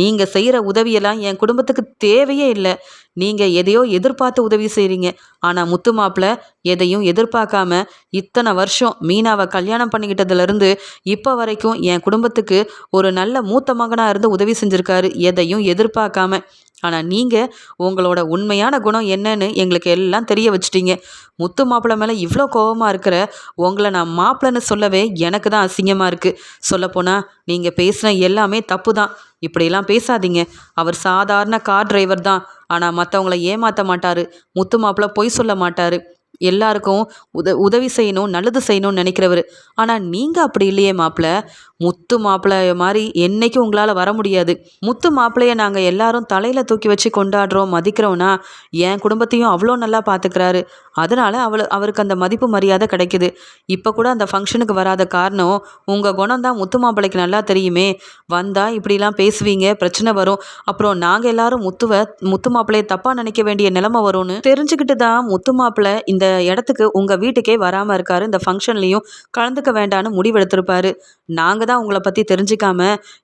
நீங்கள் செய்கிற உதவியெல்லாம் என் குடும்பத்துக்கு தேவையே இல்லை. நீங்கள் எதையோ எதிர்பார்த்து உதவி செய்கிறீங்க. ஆனால் முத்து மாப்பிள்ளை எதையும் எதிர்பார்க்காம இத்தனை வருஷம் மீனாவை கல்யாணம் பண்ணிக்கிட்டதுலேருந்து இப்போ வரைக்கும் என் குடும்பத்துக்கு ஒரு நல்ல மூத்த மகனாக இருந்து உதவி செஞ்சுருக்காரு, எதையும் எதிர்பார்க்காம. ஆனால் நீங்கள் உங்களோட உண்மையான குணம் என்னன்னு எங்களுக்கு எல்லாம் தெரிய வச்சிட்டீங்க. முத்து மாப்பிள்ளை மேலே இவ்வளோ கோபமாக இருக்கிற உங்களை நான் மாப்பிள்ளைன்னு சொல்லவே எனக்கு தான் அசிங்கமாக இருக்குது. சொல்லப்போனால் நீங்கள் பேசின எல்லாமே தப்பு தான். இப்படியெல்லாம் பேசாதீங்க. அவர் சாதாரண கார் டிரைவர் தான். ஆனால் மற்றவங்கள ஏமாற்ற மாட்டார். முத்து மாப்பிள்ளை பொய் சொல்ல மாட்டார். எல்லாருக்கும் உதவி செய்யணும், நல்லது செய்யணும்னு நினைக்கிறவர். ஆனால் நீங்கள் அப்படி இல்லையே மாப்பிள்ளை. முத்து மாப்பிள்ளைய மாதிரி என்றைக்கும் உங்களால் வர முடியாது. முத்து மாப்பிள்ளைய நாங்கள் எல்லாரும் தலையில் தூக்கி வச்சு கொண்டாடுறோம், மதிக்கிறோன்னா என் குடும்பத்தையும் அவ்வளோ நல்லா பார்த்துக்கிறாரு. அதனால் அவருக்கு அந்த மதிப்பு மரியாதை கிடைக்குது. இப்போ கூட அந்த ஃபங்க்ஷனுக்கு வராத காரணம் உங்கள் குணம் தான். முத்து மாப்பிள்ளைக்கு நல்லா தெரியுமே. வந்தால் இப்படிலாம் பேசுவீங்க, பிரச்சனை வரும், அப்புறம் நாங்கள் எல்லாரும் முத்து மாப்பிள்ளையை தப்பாக நினைக்க வேண்டிய நிலைமை வரும்னு தெரிஞ்சுக்கிட்டு தான் முத்து மாப்பிள்ளை இந்த இடத்துக்கு உங்கள் வீட்டுக்கே வராமல் இருக்காரு. இந்த ஃபங்க்ஷன்லேயும் கலந்துக்க வேண்டான்னு முடிவெடுத்திருப்பாரு. நாங்கள் தான் உங்களை பற்றி தெரிஞ்சிக்காம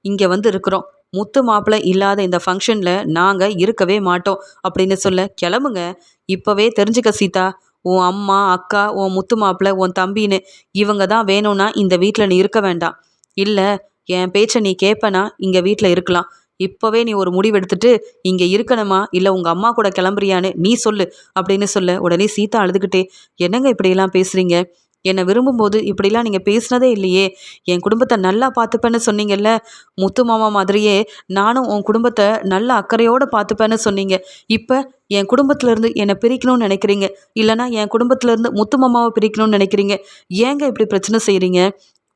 இங்கே வந்து இருக்கிறோம். முத்து மாப்பிள்ளை இல்லாத இந்த ஃபங்க்ஷனில் நாங்கள் இருக்கவே மாட்டோம் அப்படின்னு சொல்ல, கிளம்புங்க, இப்போவே தெரிஞ்சுக்க சீதா. உன் அம்மா, அக்கா, உன் முத்து மாப்பிள்ளை, உன் தம்பின்னு இவங்க தான் வேணும்னா இந்த வீட்டில் நீ இருக்க வேண்டாம். இல்லை என் பேச்சை நீ கேட்பனா இங்கே வீட்டில் இருக்கலாம். இப்போவே நீ ஒரு முடிவெடுத்துட்டு இங்கே இருக்கணுமா இல்லை உங்கள் அம்மா கூட கிளம்புறியான்னு நீ சொல்லு அப்படின்னு சொல்ல, உடனே சீதா அழுதுகிட்டே, என்னங்க இப்படியெல்லாம் பேசுகிறீங்க? என்னை விரும்பும்போது இப்படிலாம் நீங்கள் பேசினதே இல்லையே. என் குடும்பத்தை நல்லா பார்த்துப்பேன்னு சொன்னீங்கல்ல. முத்து மாமா மாதிரியே நானும் உன் குடும்பத்தை நல்ல அக்கறையோடு பார்த்துப்பேன்னு சொன்னீங்க. இப்போ என் குடும்பத்திலேருந்து என்னை பிரிக்கணும்னு நினைக்கிறீங்க, இல்லைனா என் குடும்பத்திலேருந்து முத்து மாமாவை பிரிக்கணும்னு நினைக்கிறீங்க. ஏங்க இப்படி பிரச்சனை செய்கிறீங்க?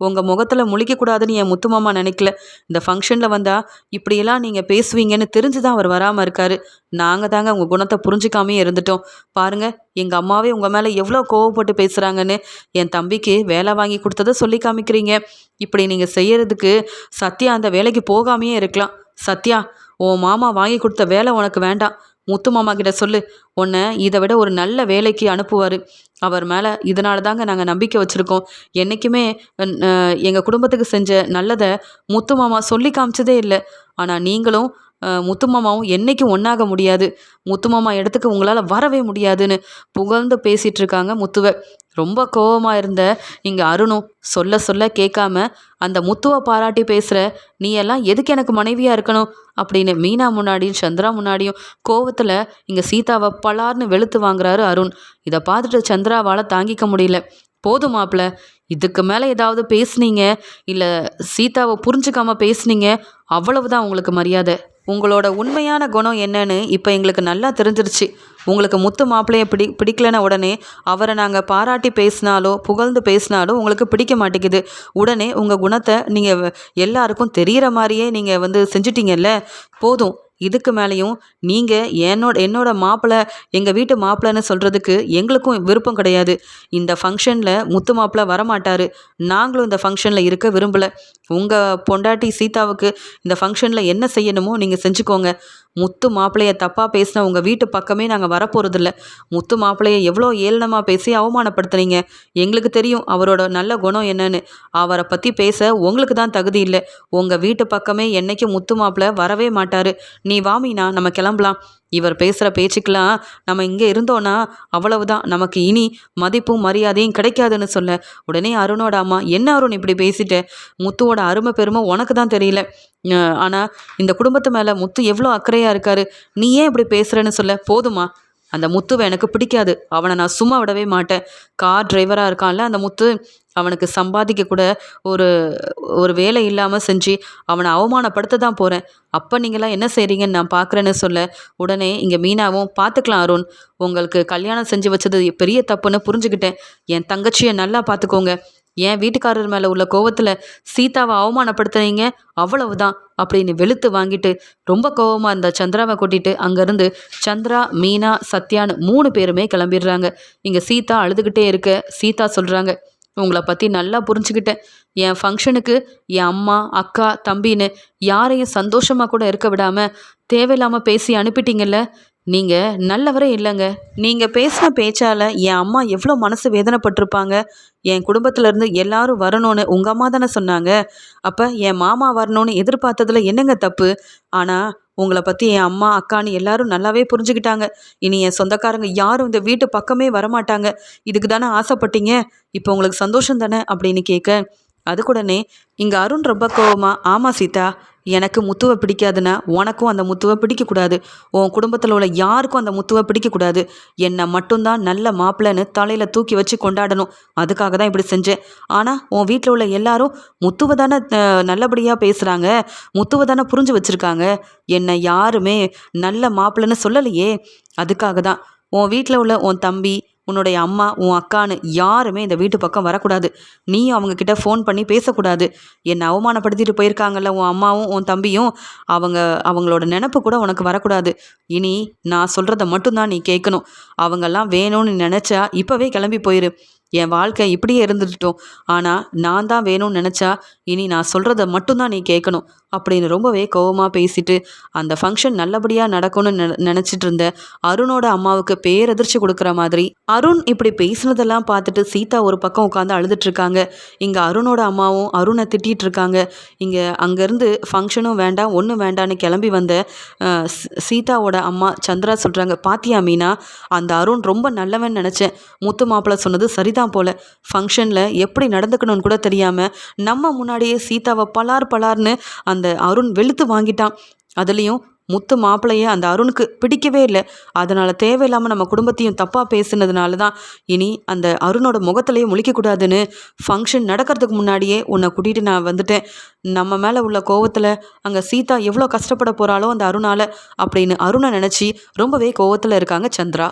உங்கள் முகத்தில் முழிக்கக்கூடாதுன்னு என் முத்து மாமா நினைக்கல. இந்த ஃபங்க்ஷனில் வந்தால் இப்படியெல்லாம் நீங்கள் பேசுவீங்கன்னு தெரிஞ்சு தான் அவர் வராமல் இருக்கார். நாங்கள் தாங்க உங்கள் குணத்தை புரிஞ்சிக்காமே இருந்துட்டோம். பாருங்கள், எங்கள் அம்மாவே உங்கள் மேலே எவ்வளோ கோவப்பட்டு பேசுகிறாங்கன்னு. என் தம்பிக்கு வேலை வாங்கி கொடுத்ததை சொல்லி காமிக்கிறீங்க. இப்படி நீங்கள் செய்கிறதுக்கு சத்யா அந்த வேலைக்கு போகாமையே இருக்கலாம். சத்யா, உன் மாமா வாங்கி கொடுத்த வேலை உனக்கு வேண்டாம். முத்து மாமா கிட்ட சொல்லு, உன்னை இதை விட ஒரு நல்ல வேலைக்கு அனுப்புவார். அவர் மேலே இதனால தாங்க நாங்கள் நம்பிக்கை வச்சுருக்கோம். என்றைக்குமே எங்கள் குடும்பத்துக்கு செஞ்ச நல்லதை முத்து மாமா சொல்லி காமிச்சதே இல்லை. ஆனால் நீங்களும் முத்து மாமாவும் என்றைக்கும் ஒன்றாக முடியாது. முத்து மாமா இடத்துக்கு உங்களால் வரவே முடியாதுன்னு புகழ்ந்து பேசிகிட்டு இருக்காங்க முத்துவை. ரொம்ப கோபமாக இருந்த இங்கே அருணும் சொல்ல சொல்ல கேட்காம அந்த முத்துவை பாராட்டி பேசுகிற, நீ எல்லாம் எதுக்கு எனக்கு மனைவியாக இருக்கணும் அப்படின்னு மீனா முன்னாடியும் சந்திரா முன்னாடியும் கோவத்தில் இங்கே சீதாவை பலார்னு வெளுத்து வாங்குறாரு அருண். இதை பார்த்துட்டு சந்திராவால் தாங்கிக்க முடியல. போதும் மாப்பிள்ள, இதுக்கு மேலே ஏதாவது பேசுனீங்க இல்லை சீதாவை புரிஞ்சுக்காம பேசுனீங்க, அவ்வளவுதான் உங்களுக்கு மரியாதை. உங்களோட உண்மையான குணம் என்னன்னு இப்போ எங்களுக்கு நல்லா தெரிஞ்சிருச்சு. உங்களுக்கு முத்து மாப்பிள்ளையை பிடிக்கலன உடனே அவரை நாங்கள் பாராட்டி பேசினாலோ புகழ்ந்து பேசினாலோ உங்களுக்கு பிடிக்க மாட்டேங்குது. உடனே உங்கள் குணத்தை நீங்கள் எல்லாருக்கும் தெரிகிற மாதிரியே நீங்கள் செஞ்சிட்டீங்கல்ல. போதும், இதுக்கு மேலேயும் நீங்கள் என்னோட மாப்பிள்ளை, எங்கள் வீட்டு மாப்பிள்ளைன்னு சொல்கிறதுக்கு எங்களுக்கும் விருப்பம் கிடையாது. இந்த ஃபங்க்ஷனில் முத்து மாப்பிள்ளை வரமாட்டார். நாங்களும் இந்த ஃபங்க்ஷனில் இருக்க விரும்பலை. உங்கள் பொண்டாட்டி சீதாவுக்கு இந்த ஃபங்க்ஷனில் என்ன செய்யணுமோ நீங்கள் செஞ்சுக்கோங்க. முத்து மாப்பிள்ளையை தப்பாக பேசின உங்கள் வீட்டு பக்கமே நாங்கள் வரப்போகிறதில்ல. முத்து மாப்பிள்ளையை எவ்வளோ ஏளனமாக பேசி அவமானப்படுத்துனீங்க. எங்களுக்கு தெரியும் அவரோட நல்ல குணம் என்னன்னு. அவரை பற்றி பேச உங்களுக்கு தான் தகுதி இல்லை. உங்கள் வீட்டு பக்கமே என்றைக்கும் முத்து மாப்பிள்ளை வரவே மாட்டார். நீ வாமினா, நம்ம கிளம்பலாம். இவர் பேசுகிற பேச்சுக்கெலாம் நம்ம இங்கே இருந்தோன்னா அவ்வளவுதான், நமக்கு இனி மதிப்பும் மரியாதையும் கிடைக்காதுன்னு சொல்ல, உடனே அருணோட அம்மா, என்ன அருண் இப்படி பேசிட்ட? முத்துவோட அருமை பெருமை உனக்கு தான் தெரியல. ஆனால் இந்த குடும்பத்து மேலே முத்து எவ்வளோ அக்கறையாக இருக்காரு. நீ ஏன் இப்படி பேசுகிறேன்னு சொல்ல. போதுமா, அந்த முத்துவை எனக்கு பிடிக்காது. அவனை நான் சும்மா விடவே மாட்டேன். கார் டிரைவராக இருக்கான்ல அந்த முத்து, அவனுக்கு சம்பாதிக்க கூட ஒரு ஒரு வேலை இல்லாமல் செஞ்சு அவனை அவமானப்படுத்த தான் போகிறேன். அப்போ நீங்களாம் என்ன செய்கிறீங்கன்னு நான் பார்க்குறேன்னு சொல்ல, உடனே இங்கே மீனாவும் பார்த்துக்கலாம் அருண், உங்களுக்கு கல்யாணம் செஞ்சு வச்சது பெரிய தப்புன்னு புரிஞ்சுக்கிட்டேன். என் தங்கச்சியை நல்லா பார்த்துக்கோங்க. என் வீட்டுக்காரர் மேலே உள்ள கோவத்தில் சீதாவை அவமானப்படுத்துனீங்க, அவ்வளவுதான் அப்படின்னு வெளுத்து வாங்கிட்டு ரொம்ப கோவமாக இருந்த சந்திராவை கூட்டிட்டு அங்கேருந்து சந்திரா, மீனா, சத்யான்னு 3 பேருமே கிளம்பிடுறாங்க. இங்கே சீதா அழுதுகிட்டே இருக்க சீதா சொல்கிறாங்க, உங்களை பற்றி நல்லா புரிஞ்சுக்கிட்டேன். என் ஃபங்க்ஷனுக்கு என் அம்மா, அக்கா, தம்பின்னு யாரையும் சந்தோஷமாக கூட இருக்க விடாமல் தேவையில்லாமல் பேசி அனுப்பிட்டீங்கல்ல. நீங்கள் நல்லவரே இல்லைங்க. நீங்கள் பேசின பேச்சால் என் அம்மா எவ்வளோ மனசு வேதனைப்பட்டிருப்பாங்க. என் குடும்பத்திலேருந்து எல்லாரும் வரணும்னு உங்கள் அம்மா தானே சொன்னாங்க. அப்போ என் மாமா வரணும்னு எதிர்பார்த்ததில் என்னங்க தப்பு? ஆனால் உங்களை பற்றி என் அம்மா, அக்கான்னு எல்லாரும் நல்லாவே புரிஞ்சுக்கிட்டாங்க. இனி என் சொந்தக்காரங்க யாரும் இந்த வீட்டு பக்கமே வரமாட்டாங்க. இதுக்கு தானே ஆசைப்பட்டீங்க. இப்போ உங்களுக்கு சந்தோஷம் தானே அப்படின்னு கேட்க, அதுக்குடனே இங்கே அருண் ரொம்ப கோவமா, ஆமாம் சீதா, எனக்கு முத்துவை பிடிக்காதுன்னா உனக்கும் அந்த முத்துவை பிடிக்கக்கூடாது. உன் குடும்பத்தில் உள்ள யாருக்கும் அந்த முத்துவை பிடிக்கக்கூடாது. என்னை மட்டும்தான் நல்ல மாப்பிள்ளைன்னு தலையில் தூக்கி வச்சு கொண்டாடணும். அதுக்காக தான் இப்படி செஞ்சேன். ஆனால் உன் வீட்டில் உள்ள எல்லாரும் முத்துவை தானே நல்லபடியாக பேசுகிறாங்க, முத்துவை தானே புரிஞ்சு வச்சுருக்காங்க. என்னை யாருமே நல்ல மாப்பிள்ளைன்னு சொல்லலையே. அதுக்காக தான் உன் வீட்டில் உள்ள உன் தம்பி, உன்னுடைய அம்மா, உன் அக்கான்னு யாருமே இந்த வீட்டு பக்கம் வரக்கூடாது. நீயும் அவங்கக்கிட்ட ஃபோன் பண்ணி பேசக்கூடாது. என்னை அவமானப்படுத்திட்டு போயிருக்காங்கல்ல உன் அம்மாவும் உன் தம்பியும், அவங்களோட நினப்பு கூட உனக்கு வரக்கூடாது. இனி நான் சொல்கிறத மட்டும்தான் நீ கேட்கணும். அவங்கெல்லாம் வேணும்னு நினச்சா இப்போவே கிளம்பி போயிரு. என் வாழ்க்கை இப்படியே இருந்துட்டோம். ஆனால் நான் தான் வேணும்னு நினச்சா இனி நான் சொல்கிறத மட்டும்தான் நீ கேட்கணும் அப்படின்னு ரொம்பவே கோவமாக பேசிட்டு அந்த ஃபங்க்ஷன் நல்லபடியாக நடக்கும்னு நினச்சிட்டு இருந்த அருணோட அம்மாவுக்கு பேரதிர்ச்சி கொடுக்குற மாதிரி அருண் இப்படி பேசினதெல்லாம் பார்த்துட்டு சீதா ஒரு பக்கம் உட்காந்து அழுதுட்ருக்காங்க. இங்கே அருணோட அம்மாவும் அருணை திட்டிகிட்டு இருக்காங்க. இங்கே அங்கேருந்து ஃபங்க்ஷனும் வேண்டாம், ஒன்றும் வேண்டான்னு கிளம்பி வந்த சீதாவோட அம்மா சந்திரா சொல்கிறாங்க, பாத்தியா மீனா, அந்த அருண் ரொம்ப நல்லவன் நினச்சேன். முத்து மாப்பிள்ளை சொன்னது சரிதான் போல. ஃபங்க்ஷனில் எப்படி நடந்துக்கணும்னு கூட தெரியாமல் நம்ம முன்னாடியே சீதாவை பலார்னு அந்த அருண் வெளுத்து வாங்கிட்டான். அதுலேயும் முத்து மாப்பிள்ளைய அந்த அருணுக்கு பிடிக்கவே இல்லை. அதனால் தேவையில்லாமல் நம்ம குடும்பத்தையும் தப்பாக பேசுனதுனால தான் இனி அந்த அருணோட முகத்திலேயே முழிக்கக்கூடாதுன்னு ஃபங்க்ஷன் நடக்கிறதுக்கு முன்னாடியே உன்னை கூட்டிகிட்டு நான் வந்துட்டேன். நம்ம மேலே உள்ள கோவத்தில் அங்கே சீதா எவ்வளோ கஷ்டப்பட போகிறாளோ அந்த அருணால் அப்படின்னு அருணை நினச்சி ரொம்பவே கோவத்தில் இருக்காங்க சந்திரா.